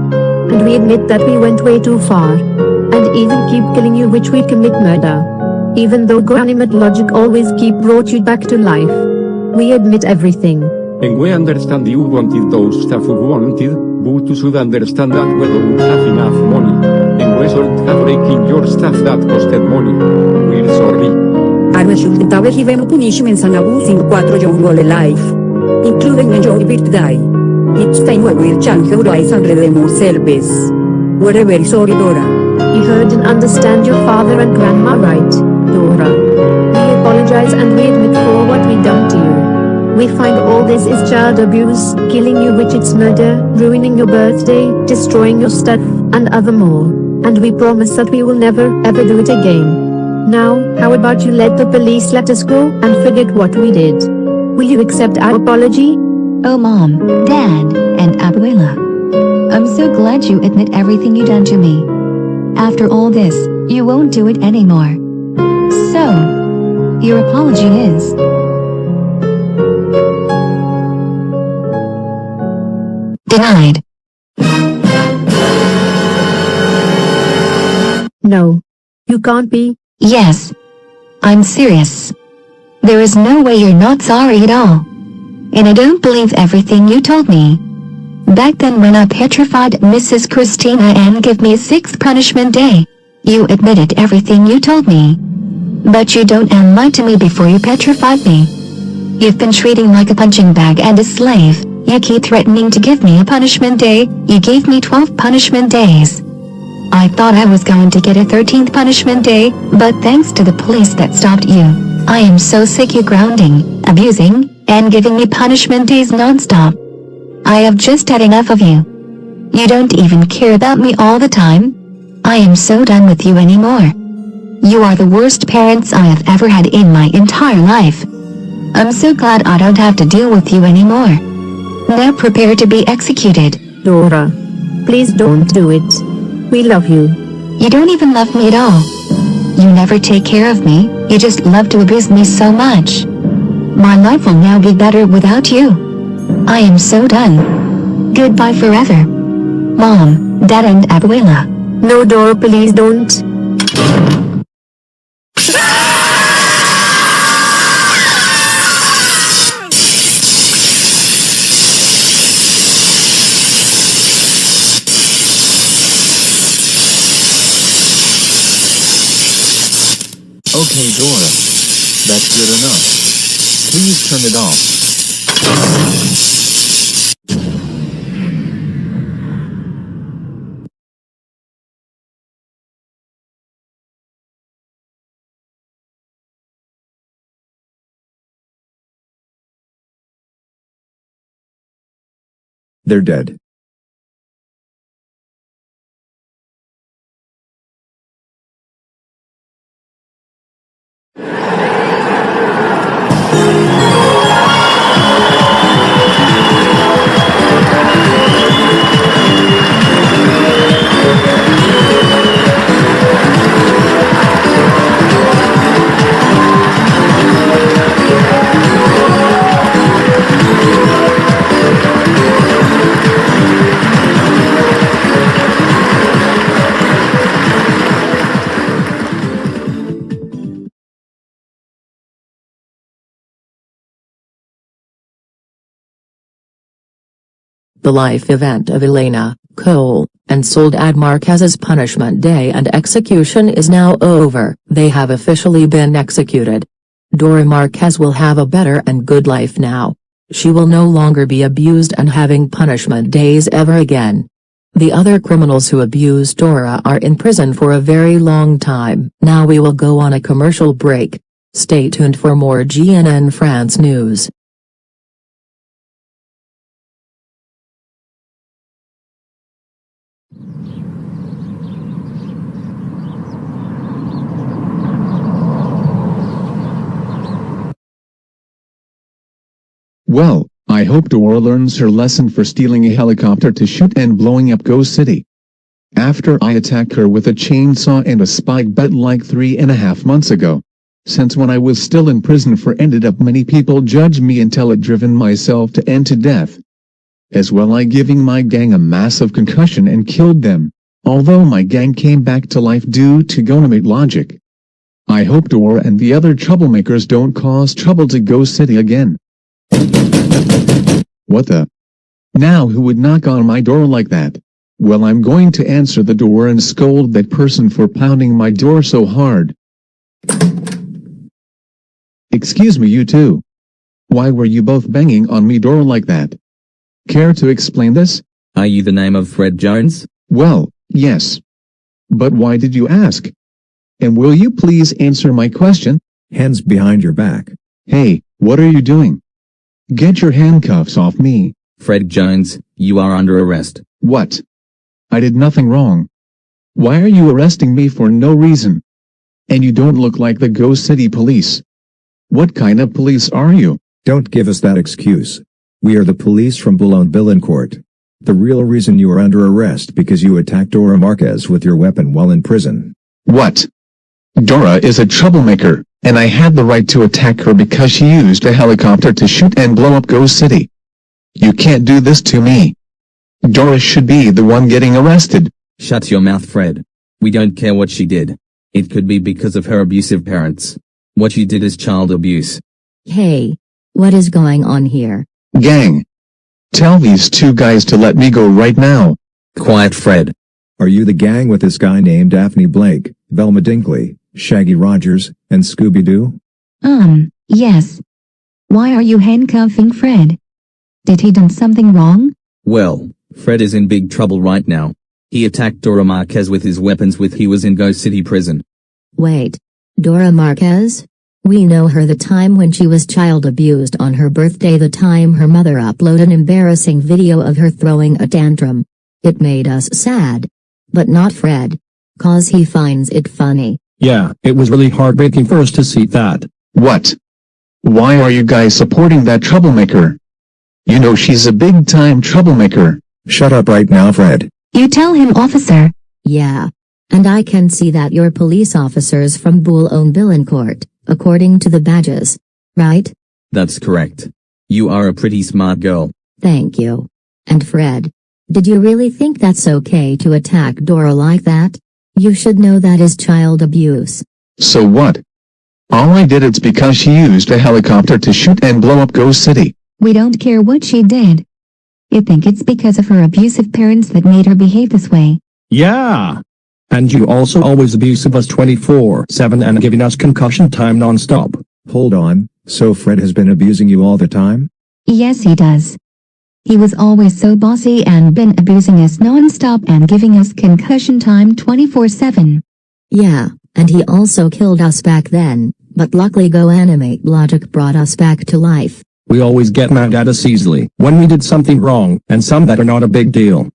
Speaker 9: And we admit that we went way too far. And even keep killing you, which we commit murder. Even though animate logic always keep brought you back to life. We admit everything.
Speaker 15: And we understand you wanted those stuff you wanted, but you should understand that we don't have enough money. And we should have breaking your stuff that costed money. We're sorry.
Speaker 17: I should have given punishments and abusing 4 young girl life. Including your birthday. It's time we will change our lives and redeem ourselves. We're very sorry, Dora.
Speaker 9: You heard and understand your father and grandma right, Dora. We apologize and we admit for what we done to you. We find all this is child abuse, killing you, which it's murder, ruining your birthday, destroying your stuff, and other more. And we promise that we will never ever do it again. Now, how about you let the police let us go and forget what we did? Will you accept our apology?
Speaker 11: Oh Mom, Dad, and Abuela. I'm so glad you admit everything you done to me. After all this, you won't do it anymore. So, your apology is... denied.
Speaker 9: No. You can't be.
Speaker 11: Yes. I'm serious. There is no way you're not sorry at all. And I don't believe everything you told me. Back then when I petrified Mrs. Christina and gave me a 6th punishment day, you admitted everything you told me. But you don't and lied to me before you petrified me. You've been treating like a punching bag and a slave. You keep threatening to give me a punishment day. You gave me 12 punishment days. I thought I was going to get a 13th punishment day, but thanks to the police that stopped you, I am so sick you grounding, abusing, and giving me punishment days non-stop. I have just had enough of you. You don't even care about me all the time. I am so done with you anymore. You are the worst parents I have ever had in my entire life. I'm so glad I don't have to deal with you anymore. Now prepare to be executed.
Speaker 9: Dora. Please don't do it. We love you.
Speaker 11: You don't even love me at all. You never take care of me, you just love to abuse me so much. My life will now be better without you. I am so done. Goodbye forever. Mom, Dad and Abuela.
Speaker 9: No, Dora, please don't.
Speaker 1: Okay, Dora. That's good enough. Please turn it off. They're dead.
Speaker 13: The life event of Elena, Cole, and Soledad Marquez's punishment day and execution is now over. They have officially been executed. Dora Marquez will have a better and good life now. She will no longer be abused and having punishment days ever again. The other criminals who abused Dora are in prison for a very long time. Now we will go on a commercial break. Stay tuned for more GNN France news.
Speaker 3: Well, I hope Dora learns her lesson for stealing a helicopter to shoot and blowing up Ghost City. After I attacked her with a chainsaw and a spike bat like 3.5 months ago. Since when I was still in prison for ended up many people judged me until it driven myself to end to death. As well I giving my gang a massive concussion and killed them, although my gang came back to life due to gonamate logic. I hope Dora and the other troublemakers don't cause trouble to Ghost City again. What the? Now who would knock on my door like that? Well, I'm going to answer the door and scold that person for pounding my door so hard. Excuse me, you two. Why were you both banging on me door like that? Care to explain this?
Speaker 14: Are you the name of Fred Jones?
Speaker 3: Well, yes. But why did you ask? And will you please answer my question?
Speaker 12: Hands behind your back.
Speaker 3: Hey, what are you doing? Get your handcuffs off me.
Speaker 14: Fred Jones, you are under arrest.
Speaker 3: What? I did nothing wrong. Why are you arresting me for no reason? And you don't look like the Ghost City police. What kind of police are you?
Speaker 12: Don't give us that excuse. We are the police from Boulogne-Billancourt. The real reason you are under arrest because you attacked Dora Marquez with your weapon while in prison.
Speaker 3: What? Dora is a troublemaker, and I had the right to attack her because she used a helicopter to shoot and blow up Ghost City. You can't do this to me. Dora should be the one getting arrested.
Speaker 14: Shut your mouth, Fred. We don't care what she did. It could be because of her abusive parents. What she did is child abuse.
Speaker 7: Hey, what is going on here?
Speaker 3: Gang. Tell these two guys to let me go right now.
Speaker 14: Quiet, Fred.
Speaker 12: Are you the gang with this guy named Daphne Blake, Velma Dinkley, Shaggy Rogers, and Scooby-Doo?
Speaker 11: Yes. Why are you handcuffing Fred? Did he done something wrong?
Speaker 14: Well, Fred is in big trouble right now. He attacked Dora Marquez with his weapons when he was in Ghost City prison.
Speaker 7: Wait. Dora Marquez? We know her the time when she was child abused on her birthday, the time her mother uploaded an embarrassing video of her throwing a tantrum. It made us sad. But not Fred. 'Cause he finds it funny.
Speaker 1: Yeah, it was really heartbreaking for us to see that.
Speaker 3: What? Why are you guys supporting that troublemaker? You know she's a big-time troublemaker.
Speaker 12: Shut up right now, Fred.
Speaker 11: You tell him, officer.
Speaker 7: Yeah. And I can see that you're police officers from Boulogne-Billancourt, according to the badges. Right?
Speaker 14: That's correct. You are a pretty smart girl.
Speaker 7: Thank you. And Fred, did you really think that's okay to attack Dora like that? You should know that is child abuse.
Speaker 3: So what? All I did it's because she used a helicopter to shoot and blow up Ghost City.
Speaker 11: We don't care what she did. You think it's because of her abusive parents that made her behave this way?
Speaker 1: Yeah. And you also always abusive us 24/7 and giving us concussion time non-stop.
Speaker 12: Hold on, so Fred has been abusing you all the time?
Speaker 11: Yes, he does. He was always so bossy and been abusing us non-stop and giving us concussion time 24/7.
Speaker 7: Yeah, and he also killed us back then, but luckily GoAnimate Logic brought us back to life.
Speaker 1: We always get mad at us easily when we did something wrong, and some that are not a big deal.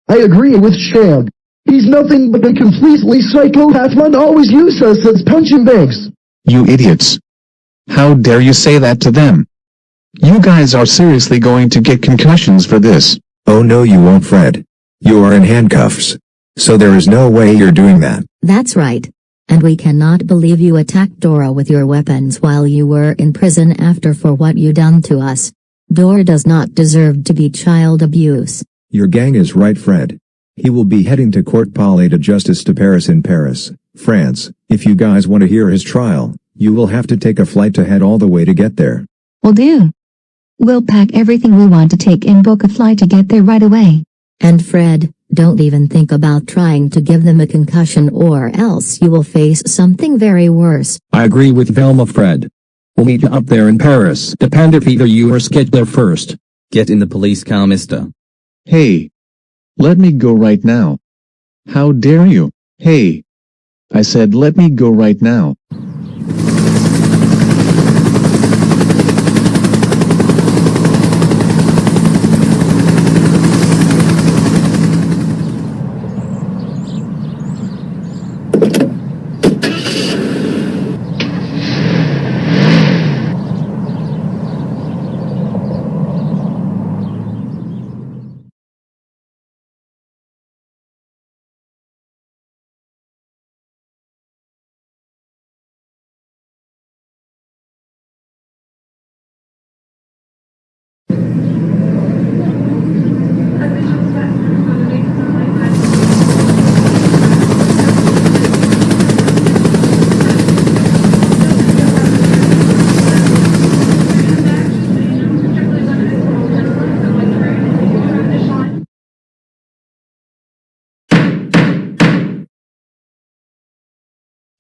Speaker 22: I agree with Shag. He's nothing but a completely psychopath and always use us as punching bags.
Speaker 3: You idiots. How dare you say that to them? You guys are seriously going to get concussions for this.
Speaker 12: Oh no, you won't, Fred. You are in handcuffs. So there is no way you're doing that.
Speaker 7: That's right. And we cannot believe you attacked Dora with your weapons while you were in prison after for what you done to us. Dora does not deserve to be child abuse.
Speaker 12: Your gang is right, Fred. He will be heading to Court Palais de Justice de Paris in Paris, France. If you guys want to hear his trial, you will have to take a flight to head all the way to get there.
Speaker 11: Will do. We'll pack everything we want to take and book a flight to get there right away.
Speaker 7: And Fred, don't even think about trying to give them a concussion or else you will face something very worse.
Speaker 1: I agree with Velma. Fred. We'll meet you up there in Paris. Depend if either you or us get there first.
Speaker 14: Get in the police car, mister.
Speaker 3: Hey. Let me go right now. How dare you? Hey. I said let me go right now.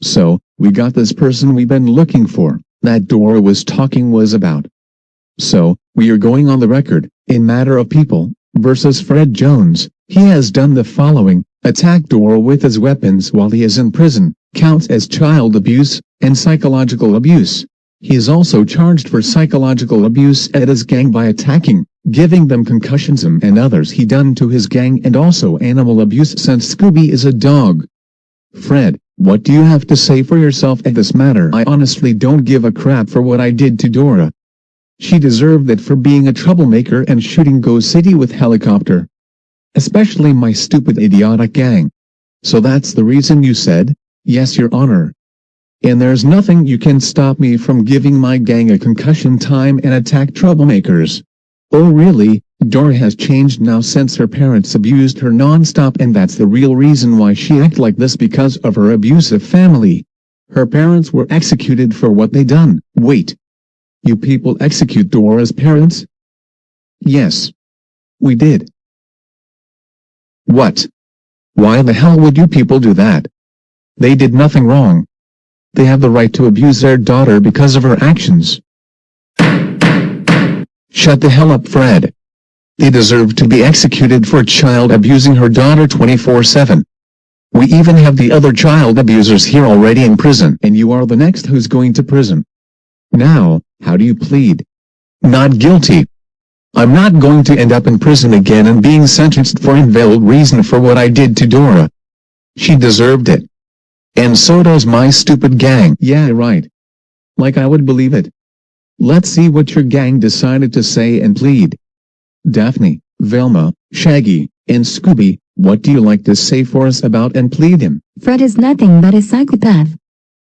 Speaker 3: So, we got this person we've been looking for, that Dora was talking was about. So, we are going on the record, in matter of people, versus Fred Jones. He has done the following: attack Dora with his weapons while he is in prison, counts as child abuse, and psychological abuse. He is also charged for psychological abuse at his gang by attacking, giving them concussions and others he done to his gang, and also animal abuse since Scooby is a dog. Fred, what do you have to say for yourself at this matter? I honestly don't give a crap for what I did to Dora. She deserved it for being a troublemaker and shooting Go City with helicopter. Especially my stupid idiotic gang. So that's the reason you said, yes, Your Honor. And there's nothing you can stop me from giving my gang a concussion time and attack troublemakers. Oh really? Dora has changed now since her parents abused her non-stop, and that's the real reason why she acts like this, because of her abusive family. Her parents were executed for what they done. Wait. You people execute Dora's parents? Yes. We did. What? Why the hell would you people do that? They did nothing wrong. They have the right to abuse their daughter because of her actions. Shut the hell up, Fred. They deserve to be executed for child abusing her daughter 24/7. We even have the other child abusers here already in prison, and you are the next who's going to prison. Now, how do you plead? Not guilty. I'm not going to end up in prison again and being sentenced for invalid reason for what I did to Dora. She deserved it. And so does my stupid gang. Yeah, right. Like I would believe it. Let's see what your gang decided to say and plead. Daphne, Velma, Shaggy, and Scooby, what do you like to say for us about and plead him?
Speaker 11: Fred is nothing but a psychopath.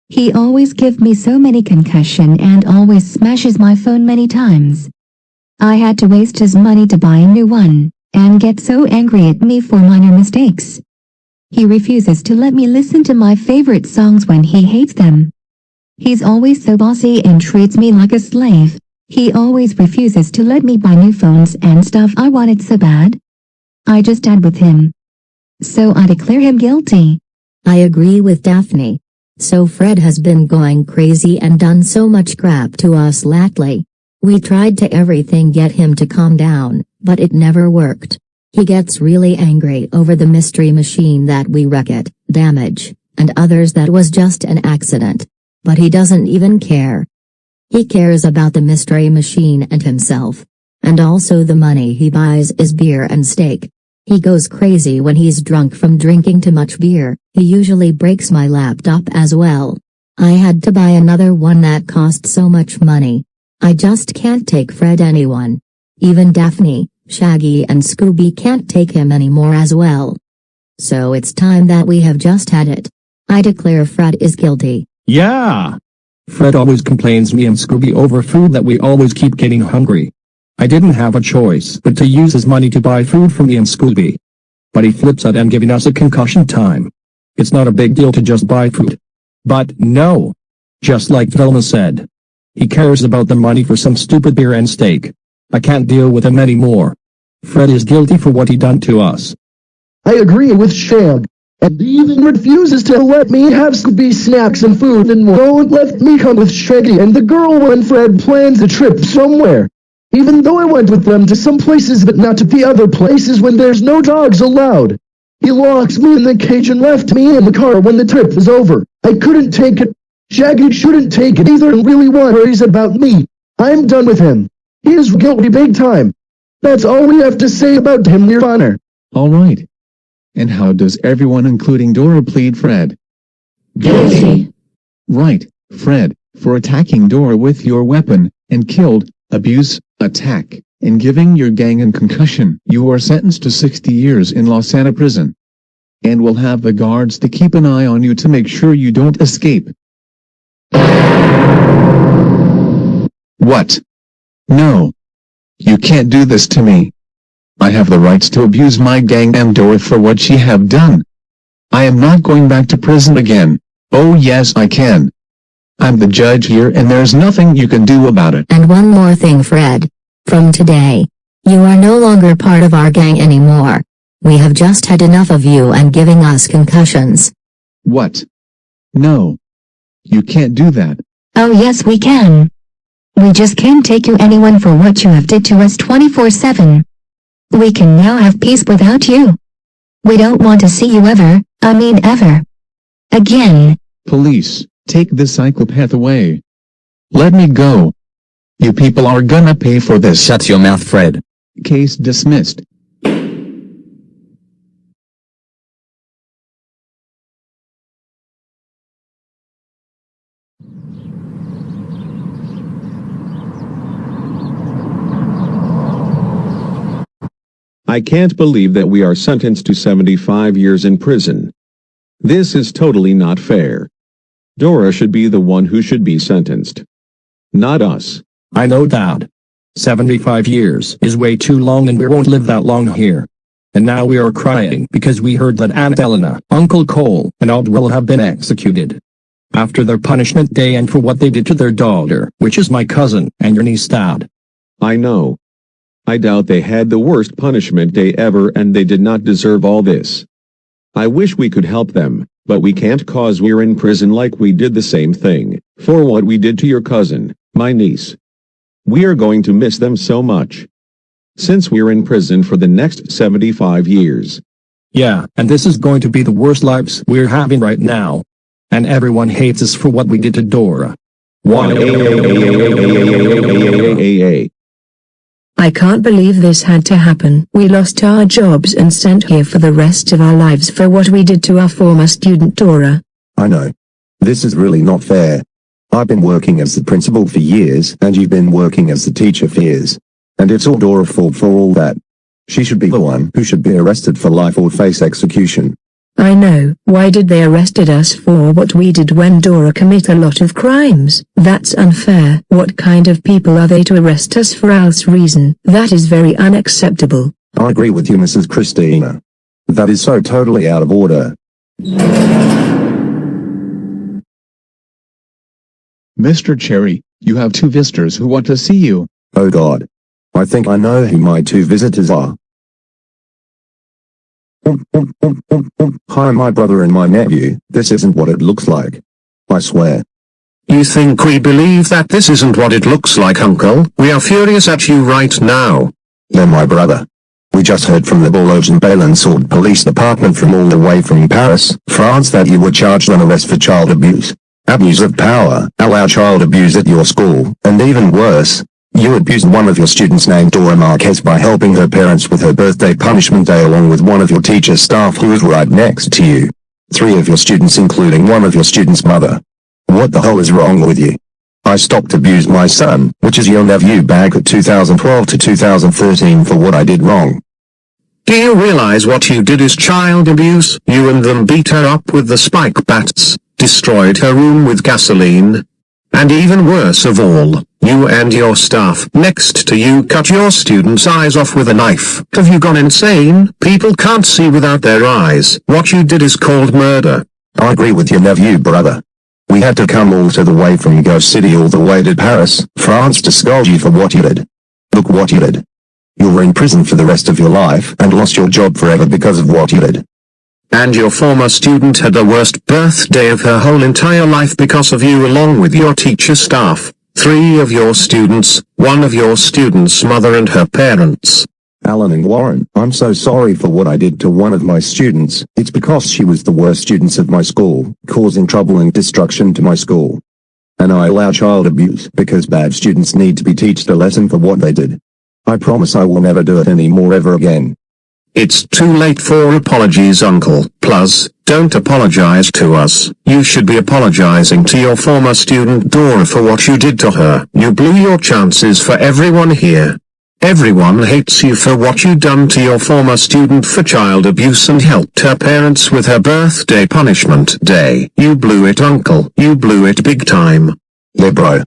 Speaker 11: He always gives me so many concussion and always smashes my phone many times. I had to waste his money to buy a new one, and get so angry at me for minor mistakes. He refuses to let me listen to my favorite songs when he hates them. He's always so bossy and treats me like a slave. He always refuses to let me buy new phones and stuff I wanted so bad. I just had with him. So I declare him guilty.
Speaker 7: I agree with Daphne. So Fred has been going crazy and done so much crap to us lately. We tried to everything get him to calm down, but it never worked. He gets really angry over the mystery machine that we wreck it, damage, and others that was just an accident. But he doesn't even care. He cares about the mystery machine and himself. And also the money he buys is beer and steak. He goes crazy when he's drunk from drinking too much beer. He usually breaks my laptop as well. I had to buy another one that cost so much money. I just can't take Fred anyone. Even Daphne, Shaggy and Scooby can't take him anymore as well. So it's time that we have just had it. I declare Fred is guilty.
Speaker 1: Yeah. Fred always complains me and Scooby over food that we always keep getting hungry. I didn't have a choice but to use his money to buy food for me and Scooby. But he flips out and giving us a concussion time. It's not a big deal to just buy food. But no. Just like Velma said. He cares about the money for some stupid beer and steak. I can't deal with him anymore. Fred is guilty for what he done to us.
Speaker 22: I agree with Shag. And he even refuses to let me have Scooby snacks and food and won't let me come with Shaggy and the girl when Fred plans a trip somewhere. Even though I went with them to some places but not to the other places when there's no dogs allowed. He locks me in the cage and left me in the car when the trip was over. I couldn't take it. Shaggy shouldn't take it either and really worries about me. I'm done with him. He is guilty big time. That's all we have to say about him, Your Honor.
Speaker 3: All right. And how does everyone including Dora plead Fred?
Speaker 22: Guilty.
Speaker 3: Right, Fred, for attacking Dora with your weapon, and killed, abuse, attack, and giving your gang a concussion. You are sentenced to 60 years in Los Santa prison. And we'll have the guards to keep an eye on you to make sure you don't escape. What? No. You can't do this to me. I have the rights to abuse my gang and Dora for what she have done. I am not going back to prison again. Oh yes I can. I'm the judge here and there's nothing you can do about it.
Speaker 7: And one more thing, Fred. From today, you are no longer part of our gang anymore. We have just had enough of you and giving us concussions.
Speaker 3: What? No. You can't do that.
Speaker 11: Oh yes we can. We just can't take you anyone for what you have did to us 24/7. We can now have peace without you. We don't want to see you ever, ever. Again.
Speaker 3: Police, take this psychopath away. Let me go. You people are gonna pay for this.
Speaker 14: Shut your mouth, Fred.
Speaker 3: Case dismissed.
Speaker 2: I can't believe that we are sentenced to 75 years in prison. This is totally not fair. Dora should be the one who should be sentenced. Not us.
Speaker 1: I know that. 75 years is way too long and we won't live that long here. And now we are crying because we heard that Aunt Elena, Uncle Cole, and Aunt Will have been executed. After their punishment day and for what they did to their daughter, which is my cousin, and your niece Dad.
Speaker 2: I know. I doubt they had the worst punishment day ever and they did not deserve all this. I wish we could help them, but we can't cause we're in prison like we did the same thing, for what we did to your cousin, my niece. We are going to miss them so much. Since we're in prison for the next 75 years.
Speaker 1: Yeah, and this is going to be the worst lives we're having right now. And everyone hates us for what we did to Dora.
Speaker 9: I can't believe this had to happen. We lost our jobs and sent here for the rest of our lives for what we did to our former student Dora.
Speaker 12: I know. This is really not fair. I've been working as the principal for years and you've been working as the teacher for years. And it's all Dora's fault for all that. She should be the one who should be arrested for life or face execution.
Speaker 9: I know. Why did they arrested us for what we did when Dora commit a lot of crimes? That's unfair. What kind of people are they to arrest us for else reason? That is very unacceptable.
Speaker 12: I agree with you, Mrs. Christina. That is so totally out of order.
Speaker 3: Mr. Cherry, you have two visitors who want to see you.
Speaker 12: Oh God. I think I know who my two visitors are. Hi, my brother and my nephew. This isn't what it looks like. I swear.
Speaker 8: You think we believe that this isn't what it looks like, Uncle? We are furious at you right now.
Speaker 12: They're my brother. We just heard from the Borloo and Balançon Police Department from all the way from Paris, France that you were charged on arrest for child abuse, abuse of power, allow child abuse at your school, and even worse, you abused one of your students named Dora Marquez by helping her parents with her birthday punishment day along with one of your teacher staff who was right next to you. 3 of your students including one of your students' mother. What the hell is wrong with you? I stopped abuse my son, which is your nephew back at 2012 to 2013 for what I did wrong.
Speaker 8: Do you realize what you did is child abuse? You and them beat her up with the spike bats, destroyed her room with gasoline. And even worse of all, you and your staff next to you cut your students' eyes off with a knife. Have you gone insane? People can't see without their eyes. What you did is called murder.
Speaker 12: I agree with your nephew, brother. We had to come all the way from Go City all the way to Paris, France to scold you for what you did. Look what you did. You were in prison for the rest of your life and lost your job forever because of what you did.
Speaker 8: And your former student had the worst birthday of her whole entire life because of you, along with your teacher staff, 3 of your students, 1 of your students' mother and her parents.
Speaker 12: Alan and Warren, I'm so sorry for what I did to one of my students. It's because she was the worst student at my school, causing trouble and destruction to my school. And I allow child abuse because bad students need to be taught a lesson for what they did. I promise I will never do it anymore ever again.
Speaker 8: It's too late for apologies, Uncle. Plus, don't apologize to us. You should be apologizing to your former student Dora for what you did to her. You blew your chances for everyone here. Everyone hates you for what you done to your former student for child abuse and helped her parents with her birthday punishment day. You blew it, Uncle. You blew it big time.
Speaker 12: Yeah, bro.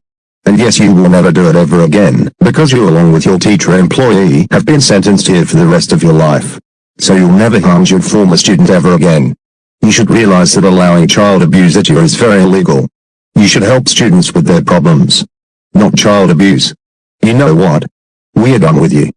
Speaker 12: And yes, you will never do it ever again, because you along with your teacher employee have been sentenced here for the rest of your life. So you'll never harm your former student ever again. You should realize that allowing child abuse at you is very illegal. You should help students with their problems, not child abuse. You know what? We are done with you.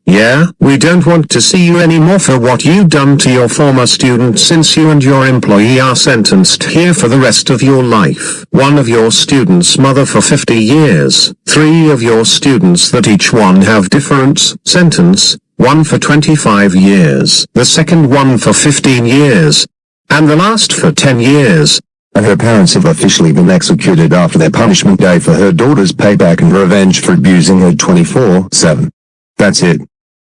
Speaker 8: Yeah, we don't want to see you anymore for what you done to your former student, since you and your employee are sentenced here for the rest of your life. 1 of your students' mother for 50 years, 3 of your students that each one have different sentence, 1 for 25 years, the second one for 15 years, and the last for 10 years.
Speaker 12: And her parents have officially been executed after their punishment day for her daughter's payback and revenge for abusing her 24/7. That's it.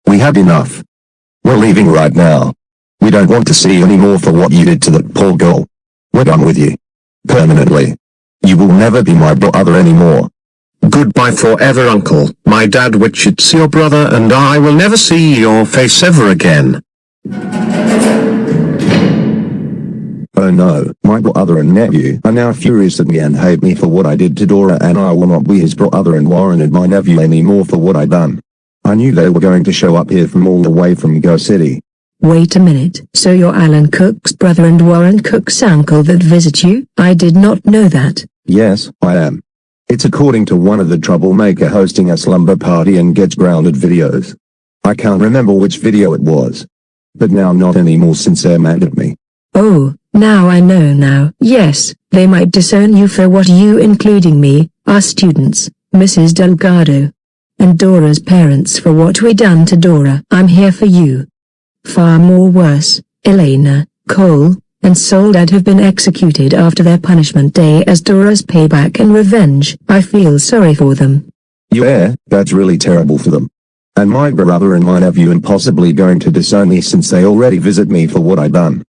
Speaker 12: We have enough. We're leaving right now. We don't want to see you anymore for what you did to that poor girl. We're done with you. Permanently. You will never be my brother anymore.
Speaker 8: Goodbye forever, Uncle. My dad, which it's your brother, and I will never see your face ever again.
Speaker 12: Oh no, my brother and nephew are now furious at me and hate me for what I did to Dora, and I will not be his brother and Warren and my nephew anymore for what I done. I knew they were going to show up here from all the way from Go City.
Speaker 9: Wait a minute. So you're Alan Cook's brother and Warren Cook's uncle that visit you? I did not know that.
Speaker 12: Yes, I am. It's according to one of the troublemaker hosting a slumber party and gets grounded videos. I can't remember which video it was. But now not anymore since they're mad at me.
Speaker 9: Oh, now I know now. Yes, they might disown you for what you, including me, our students, Mrs. Delgado, and Dora's parents for what we done to Dora. I'm here for you. Far more worse, Elena, Cole, and Soledad have been executed after their punishment day as Dora's payback and revenge. I feel sorry for them.
Speaker 12: Yeah, that's really terrible for them. And my brother and my nephew and possibly going to disown me since they already visit me for what I done.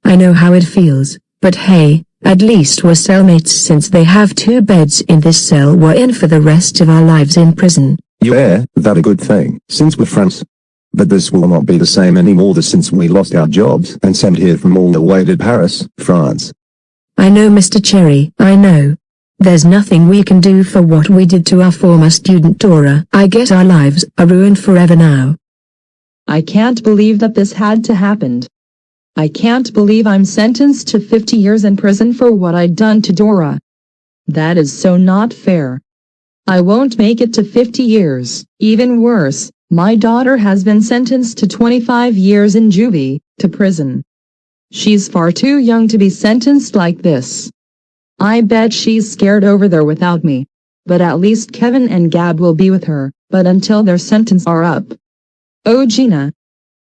Speaker 9: I know how it feels, but hey, at least we're cellmates since they have 2 beds in this cell we're in for the rest of our lives in prison.
Speaker 12: Yeah, that a good thing, since we're friends. But this will not be the same anymore since we lost our jobs and sent here from all the way to Paris, France.
Speaker 9: I know, Mr. Cherry, I know. There's nothing we can do for what we did to our former student Dora. I guess our lives are ruined forever now.
Speaker 4: I can't believe that this had to happen. I can't believe I'm sentenced to 50 years in prison for what I'd done to Dora. That is so not fair. I won't make it to 50 years. Even worse, my daughter has been sentenced to 25 years in juvie, to prison. She's far too young to be sentenced like this. I bet she's scared over there without me. But at least Kevin and Gab will be with her, but until their sentences are up. Oh Gina.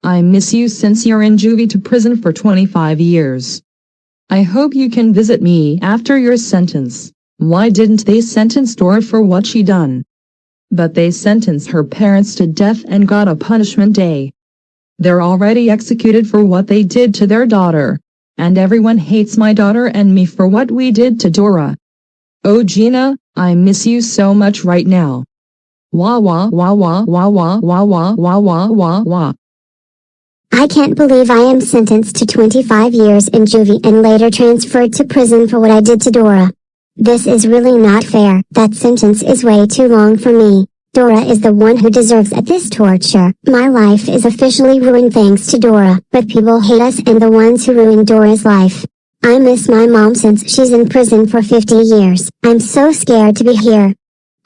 Speaker 4: I miss you since you're in juvie to prison for 25 years. I hope you can visit me after your sentence. Why didn't they sentence Dora for what she done? But they sentenced her parents to death and got a punishment day. They're already executed for what they did to their daughter. And everyone hates my daughter and me for what we did to Dora. Oh Gina, I miss you so much right now. Wah wah wah wah wah wah wah wah wah wah wah wah.
Speaker 10: I can't believe I am sentenced to 25 years in juvie and later transferred to prison for what I did to Dora. This is really not fair. That sentence is way too long for me. Dora is the one who deserves this torture. My life is officially ruined thanks to Dora, but people hate us and the ones who ruined Dora's life. I miss my mom since she's in prison for 50 years. I'm so scared to be here.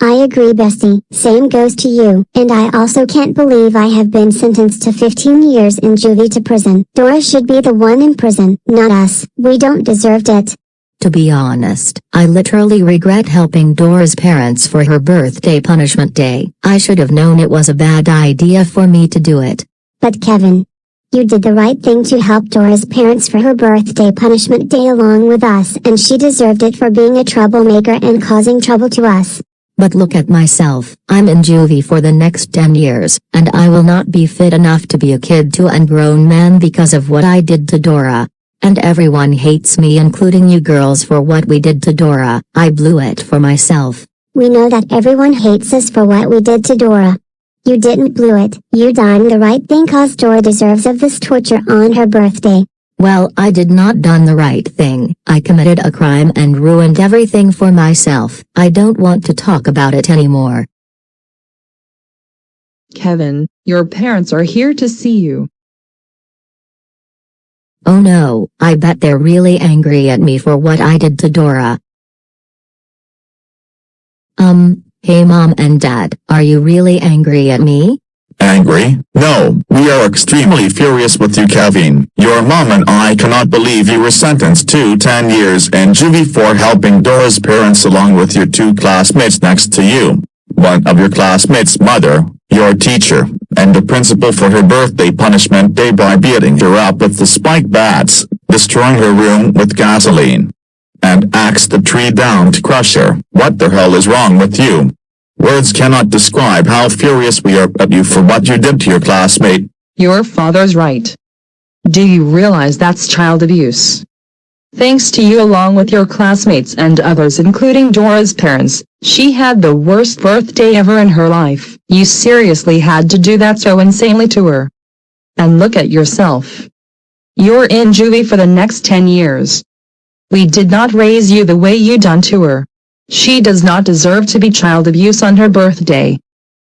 Speaker 10: I agree, bestie. Same goes to you. And I also can't believe I have been sentenced to 15 years in juvie to prison. Dora should be the one in prison, not us. We don't deserve it.
Speaker 7: To be honest, I literally regret helping Dora's parents for her birthday punishment day. I should have known it was a bad idea for me to do it.
Speaker 10: But Kevin, you did the right thing to help Dora's parents for her birthday punishment day along with us, and she deserved it for being a troublemaker and causing trouble to us.
Speaker 7: But look at myself. I'm in juvie for the next 10 years, and I will not be fit enough to be a kid to a grown man because of what I did to Dora. And everyone hates me, including you girls, for what we did to Dora. I blew it for myself.
Speaker 10: We know that everyone hates us for what we did to Dora. You didn't blew it. You done the right thing, cause Dora deserves of this torture on her birthday.
Speaker 7: Well, I did not done the right thing. I committed a crime and ruined everything for myself. I don't want to talk about it anymore.
Speaker 4: Kevin, your parents are here to see you.
Speaker 7: Oh no, I bet they're really angry at me for what I did to Dora. Hey Mom and Dad, are you really angry at me?
Speaker 6: Angry? No, we are extremely furious with you, Kevin. Your mom and I cannot believe you were sentenced to 10 years in juvie for helping Dora's parents along with your two classmates next to you. One of your classmates' mother, your teacher, and the principal for her birthday punishment day by beating her up with the spike bats, destroying her room with gasoline, and axed the tree down to crush her. What the hell is wrong with you? Words cannot describe how furious we are at you for what you did to your classmate.
Speaker 4: Your father's right. Do you realize that's child abuse? Thanks to you along with your classmates and others including Dora's parents, she had the worst birthday ever in her life. You seriously had to do that so insanely to her. And look at yourself. You're in juvie for the next 10 years. We did not raise you the way you done to her. She does not deserve to be child abuse on her birthday.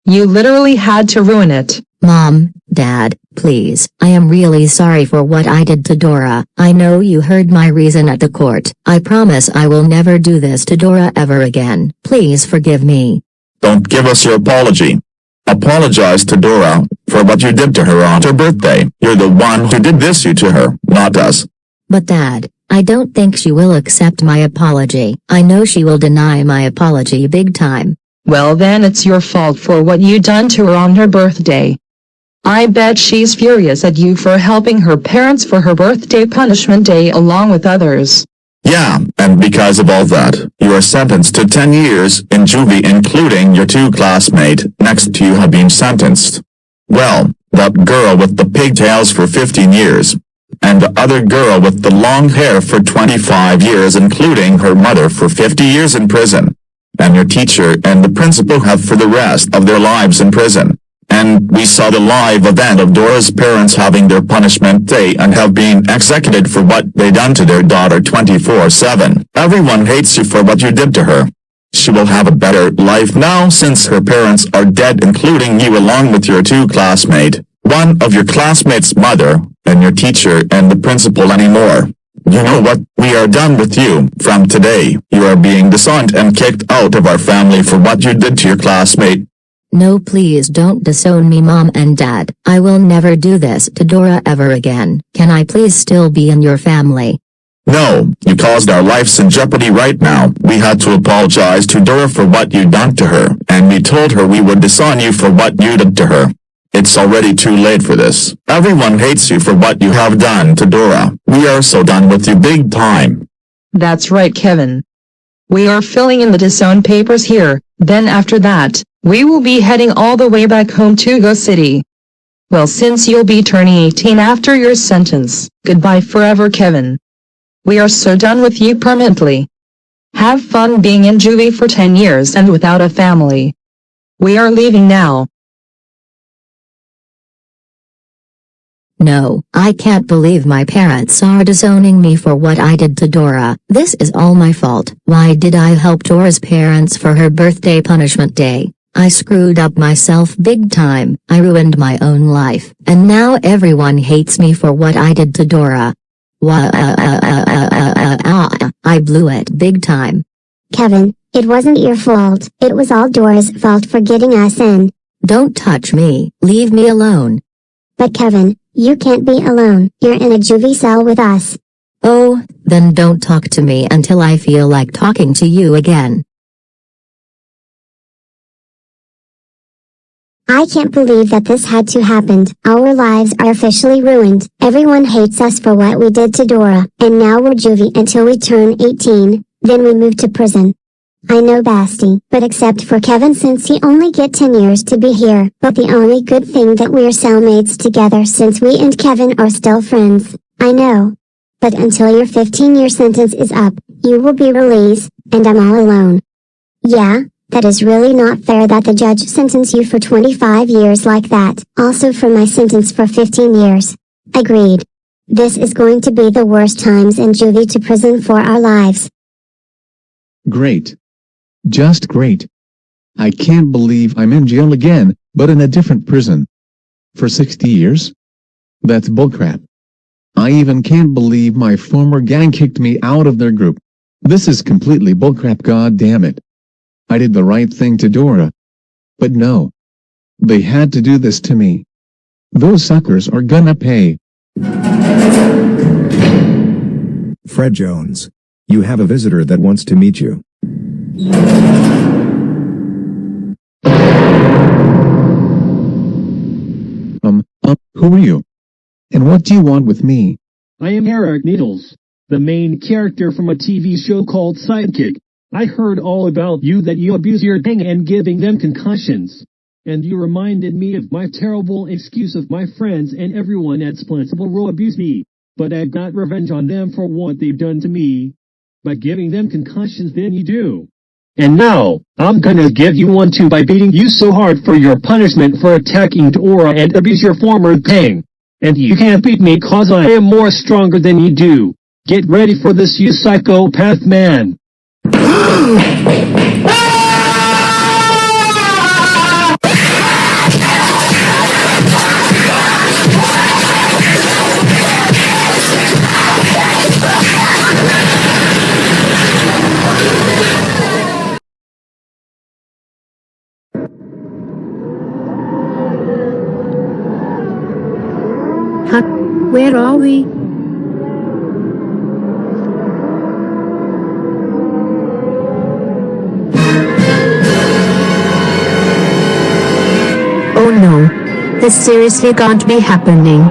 Speaker 4: You literally had to ruin it.
Speaker 7: Mom, Dad, please, I am really sorry for what I did to Dora. I know you heard my reason at the court. I promise I will never do this to Dora ever again. Please forgive me.
Speaker 6: Don't give us your apology. Apologize to Dora for what you did to her on her birthday. You're the one who did this to her, not us.
Speaker 7: But Dad, I don't think she will accept my apology. I know she will deny my apology big time.
Speaker 4: Well then it's your fault for what you done to her on her birthday. I bet she's furious at you for helping her parents for her birthday punishment day along with others.
Speaker 6: Yeah, and because of all that, you are sentenced to 10 years in juvie, including your two classmates next to you have been sentenced. Well, that girl with the pigtails for 15 years. And the other girl with the long hair for 25 years, including her mother for 50 years in prison. And your teacher and the principal have for the rest of their lives in prison. And we saw the live event of Dora's parents having their punishment day and have been executed for what they done to their daughter 24/7. Everyone hates you for what you did to her. She will have a better life now since her parents are dead, including you along with your two classmates. One of your classmates' mother, and your teacher and the principal anymore. You know what? We are done with you. From today, you are being disowned and kicked out of our family for what you did to your classmate.
Speaker 7: No, please don't disown me, Mom and Dad. I will never do this to Dora ever again. Can I please still be in your family?
Speaker 6: No, you caused our lives in jeopardy right now. We had to apologize to Dora for what you done to her, and we told her we would disown you for what you did to her. It's already too late for this. Everyone hates you for what you have done to Dora. We are so done with you big time.
Speaker 4: That's right, Kevin. We are filling in the disown papers here, then after that, we will be heading all the way back home to Go City. Well, since you'll be turning 18 after your sentence, goodbye forever, Kevin. We are so done with you permanently. Have fun being in juvie for 10 years and without a family. We are leaving now.
Speaker 7: No, I can't believe my parents are disowning me for what I did to Dora. This is all my fault. Why did I help Dora's parents for her birthday punishment day? I screwed up myself big time. I ruined my own life, and now everyone hates me for what I did to Dora. I blew it big time.
Speaker 10: Kevin, it wasn't your fault. It was all Dora's fault for getting us in.
Speaker 7: Don't touch me. Leave me alone.
Speaker 10: But Kevin, you can't be alone. You're in a juvie cell with us.
Speaker 7: Oh, then don't talk to me until I feel like talking to you again.
Speaker 10: I can't believe that this had to happen. Our lives are officially ruined. Everyone hates us for what we did to Dora, and now we're juvie until we turn 18, then we move to prison. I know Basti, but except for Kevin since he only get 10 years to be here, but the only good thing that we're cellmates together since we and Kevin are still friends. I know. But until your 15-year sentence is up, you will be released, and I'm all alone. Yeah, that is really not fair that the judge sentenced you for 25 years like that. Also for my sentence for 15 years. Agreed. This is going to be the worst times in juvie to prison for our lives.
Speaker 3: Great. Just great. I can't believe I'm in jail again, but in a different prison. For 60 years? That's bullcrap. I even can't believe my former gang kicked me out of their group. This is completely bullcrap, god damn it. I did the right thing to Dora. But no. They had to do this to me. Those suckers are gonna pay.
Speaker 5: Fred Jones. You have a visitor that wants to meet you.
Speaker 3: Who are you? And what do you want with me?
Speaker 19: I am Eric Needles, the main character from a TV show called Sidekick. I heard all about you, that you abuse your gang and giving them concussions. And you reminded me of my terrible excuse of my friends and everyone at Principal Row abused me. But I got revenge on them for what they've done to me. By giving them concussions than you do. And now, I'm gonna give you one too by beating you so hard for your punishment for attacking Dora and abuse your former gang. And you can't beat me cause I am more stronger than you do. Get ready for this, you psychopath man.
Speaker 9: Where are we? Oh no. This seriously can't be happening.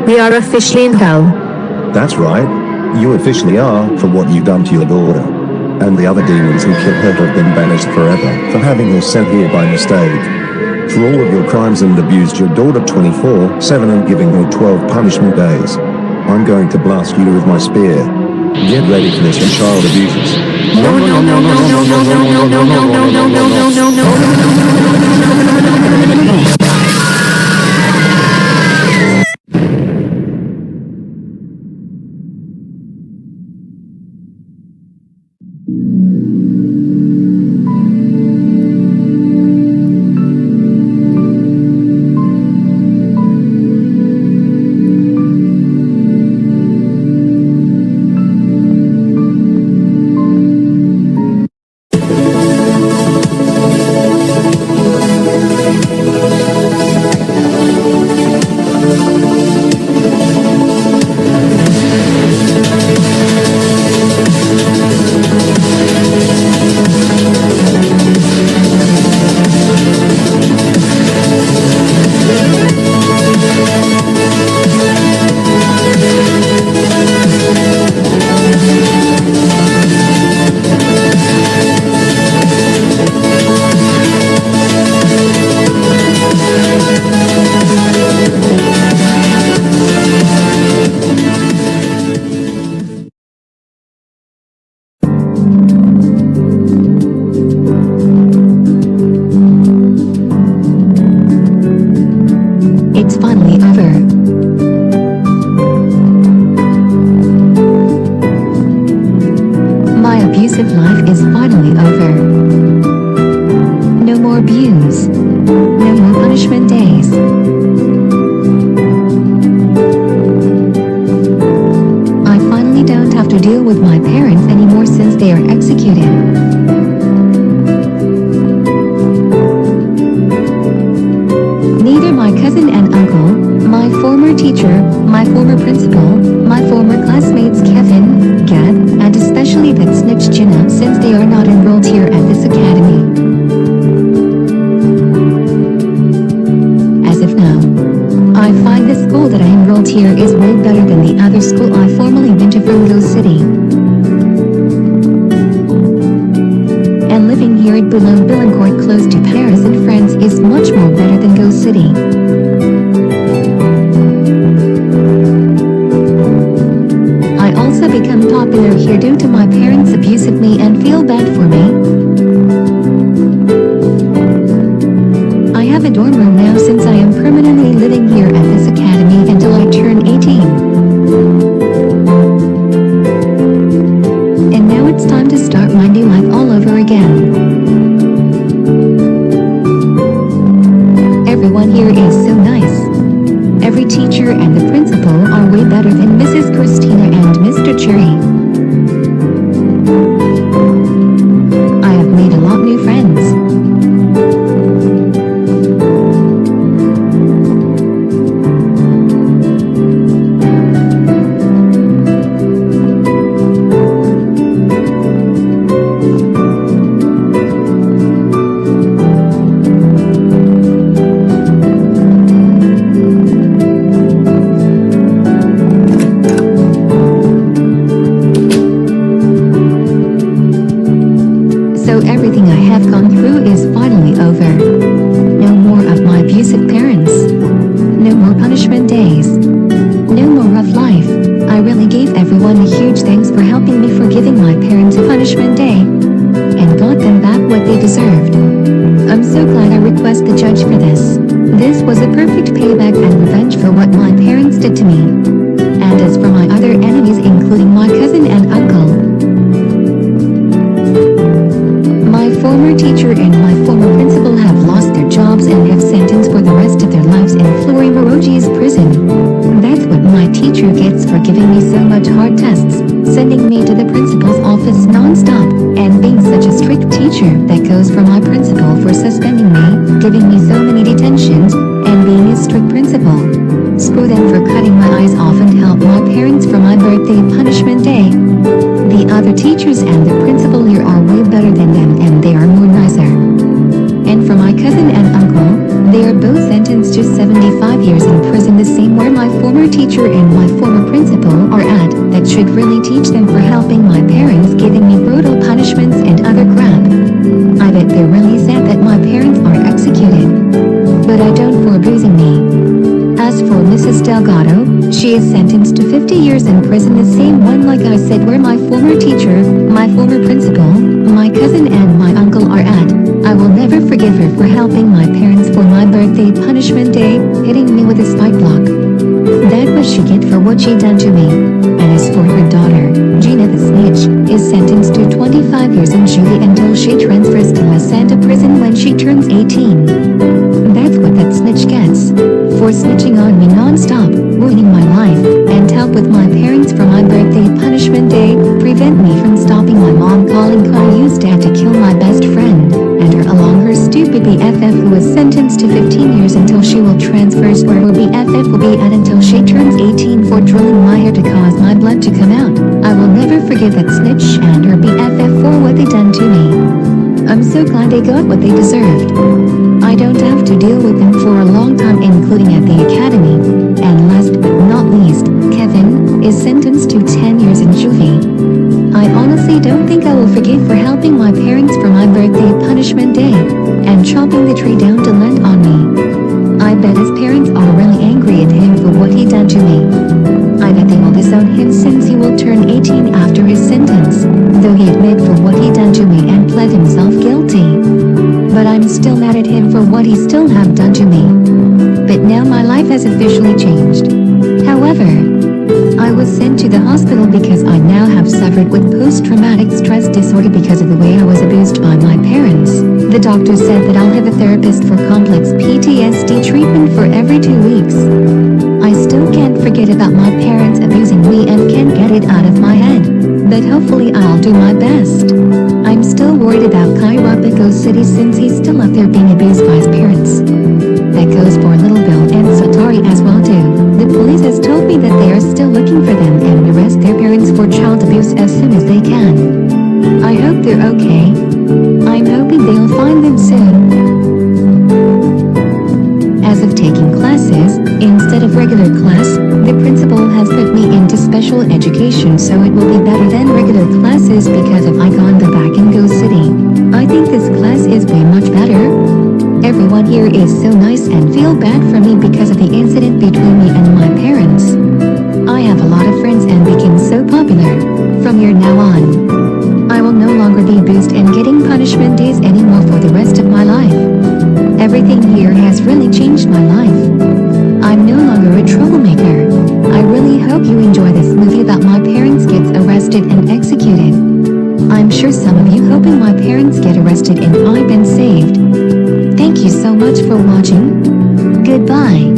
Speaker 9: We are officially in hell.
Speaker 12: That's right. You officially are, for what you've done to your daughter. And the other demons who killed her have been banished forever for having her sent here by mistake. For all of your crimes and abused your daughter 24/7 and giving her 12 punishment days. I'm going to blast you with my spear. Get ready for this, you child abusers.
Speaker 9: No, no, no, no, no, no, no, no, no, no, no, no, no, no, no, no.
Speaker 11: It's finally over. My abusive life is finally over. No more abuse. No more punishment days. I finally don't have to deal with my parents anymore since they are executed. former teacher, my former principal, my former classmates Kevin, Gab, and especially that snitch Jenna, since they are not enrolled here at this academy. As of now, I find the school that I enrolled here is way better than the other school I formerly went to from Go City. And living here at Boulogne-Billancourt close to Paris and France is much more better than Go City. I also become popular here due to my parents abuse of me and feel bad for me. I have a dorm room now since I am permanently living here at this academy until I turn 18. And now it's time to start my new life all over again. Everyone here is so nice. Every teacher and the principal are way better than Mrs. Christina and Mr. Cherry. I have made a lot new friends. So everything I have gone through is finally over. No more of my abusive parents. No more punishment days. No more rough life. I really gave everyone a huge thanks for helping me for giving my parents a punishment day. And got them back what they deserved. I'm so glad I request the judge for this. This was a perfect payback and revenge for what my parents did to me. And as for my other enemies including my cousin and uncle, my former teacher and my former principal have lost their jobs and have sentenced for the rest of their lives in Fleury-Mérogis prison. That's what my teacher gets for giving me so much hard tests, sending me to the principal's office non-stop, and being such a strict teacher that goes for my principal for suspending me, giving me so many detentions, and being a strict principal. Screw them for cutting my eyes off and help my parents for my birthday punishment day. The other teachers and the principal here are way better than them and they are more nicer. And for my cousin and uncle, they are both sentenced to 75 years in prison, the same where my former teacher and my former principal are at. That should really teach them for helping my parents, giving me brutal punishments and other crap. I bet they're really sad that my parents are executed. But I don't for abusing me. As for Mrs. Delgado, she is sentenced to 50 years in prison, the same one like I said where my former teacher, my former principal, my cousin and my uncle are at. I will never forgive her for helping my parents for my birthday punishment day, hitting me with a spike block. That was she get for what she done to me. And as for her daughter, Gina the snitch, is sentenced to 25 years in juvie until she transfers to La Santa prison when she turns 18. That's what that snitch gets. For snitching on me non-stop, ruining my life, and help with my parents for my birthday punishment day, prevent me from stopping my mom calling Caillou's dad to kill my best friend, and her along her stupid BFF who is sentenced to 15 years until she will transfer where her BFF will be at until she turns 18 for drilling my hair to cause my blood to come out. I will never forgive that snitch and her BFF for what they done to me. I'm so glad they got what they deserved. I don't have to deal with them for a long time, including at the academy. And last but not least, Kevin is sentenced to 10 years in juvie. I honestly don't think I will forgive for helping my parents for my birthday punishment day, and chopping the tree down to land on me. I bet his parents are really angry at him for what he done to me. I bet they will disown him since he will turn 18 after his sentence, though he admitted for what he done to me and pled himself guilty. But I'm still mad at him for what he still have done to me. But now my life has officially changed. However, I was sent to the hospital because I now have suffered with post-traumatic stress disorder because of the way I was abused by my parents. The doctor said that I'll have a therapist for complex PTSD treatment for every 2 weeks. I still can't forget about my parents abusing me and can't get it out of my head. But hopefully I'll do my best. I'm still worried about Go City since he's still up there being abused by his parents. That goes for Little Bill and Satari as well too. The police has told me that they are still looking for them and will arrest their parents for child abuse as soon as they can. I hope they're okay. I'm hoping they'll find them soon. As of taking classes, instead of regular class, the principal has put me into special education, so it will be better than regular classes because of I gone the back and go city. I think this class is way much better. Everyone here is so nice and feel bad for me because of the incident between me and my parents. I have a lot of friends and became so popular. From here now on, I will no longer be abused and getting punishment days anymore for the rest of my life. Everything here has really changed my life. I'm no longer a troublemaker. I really hope you enjoy this movie about my parents gets arrested and executed. I'm sure some of you hoping my parents get arrested and I've been saved. Thank you so much for watching. Goodbye.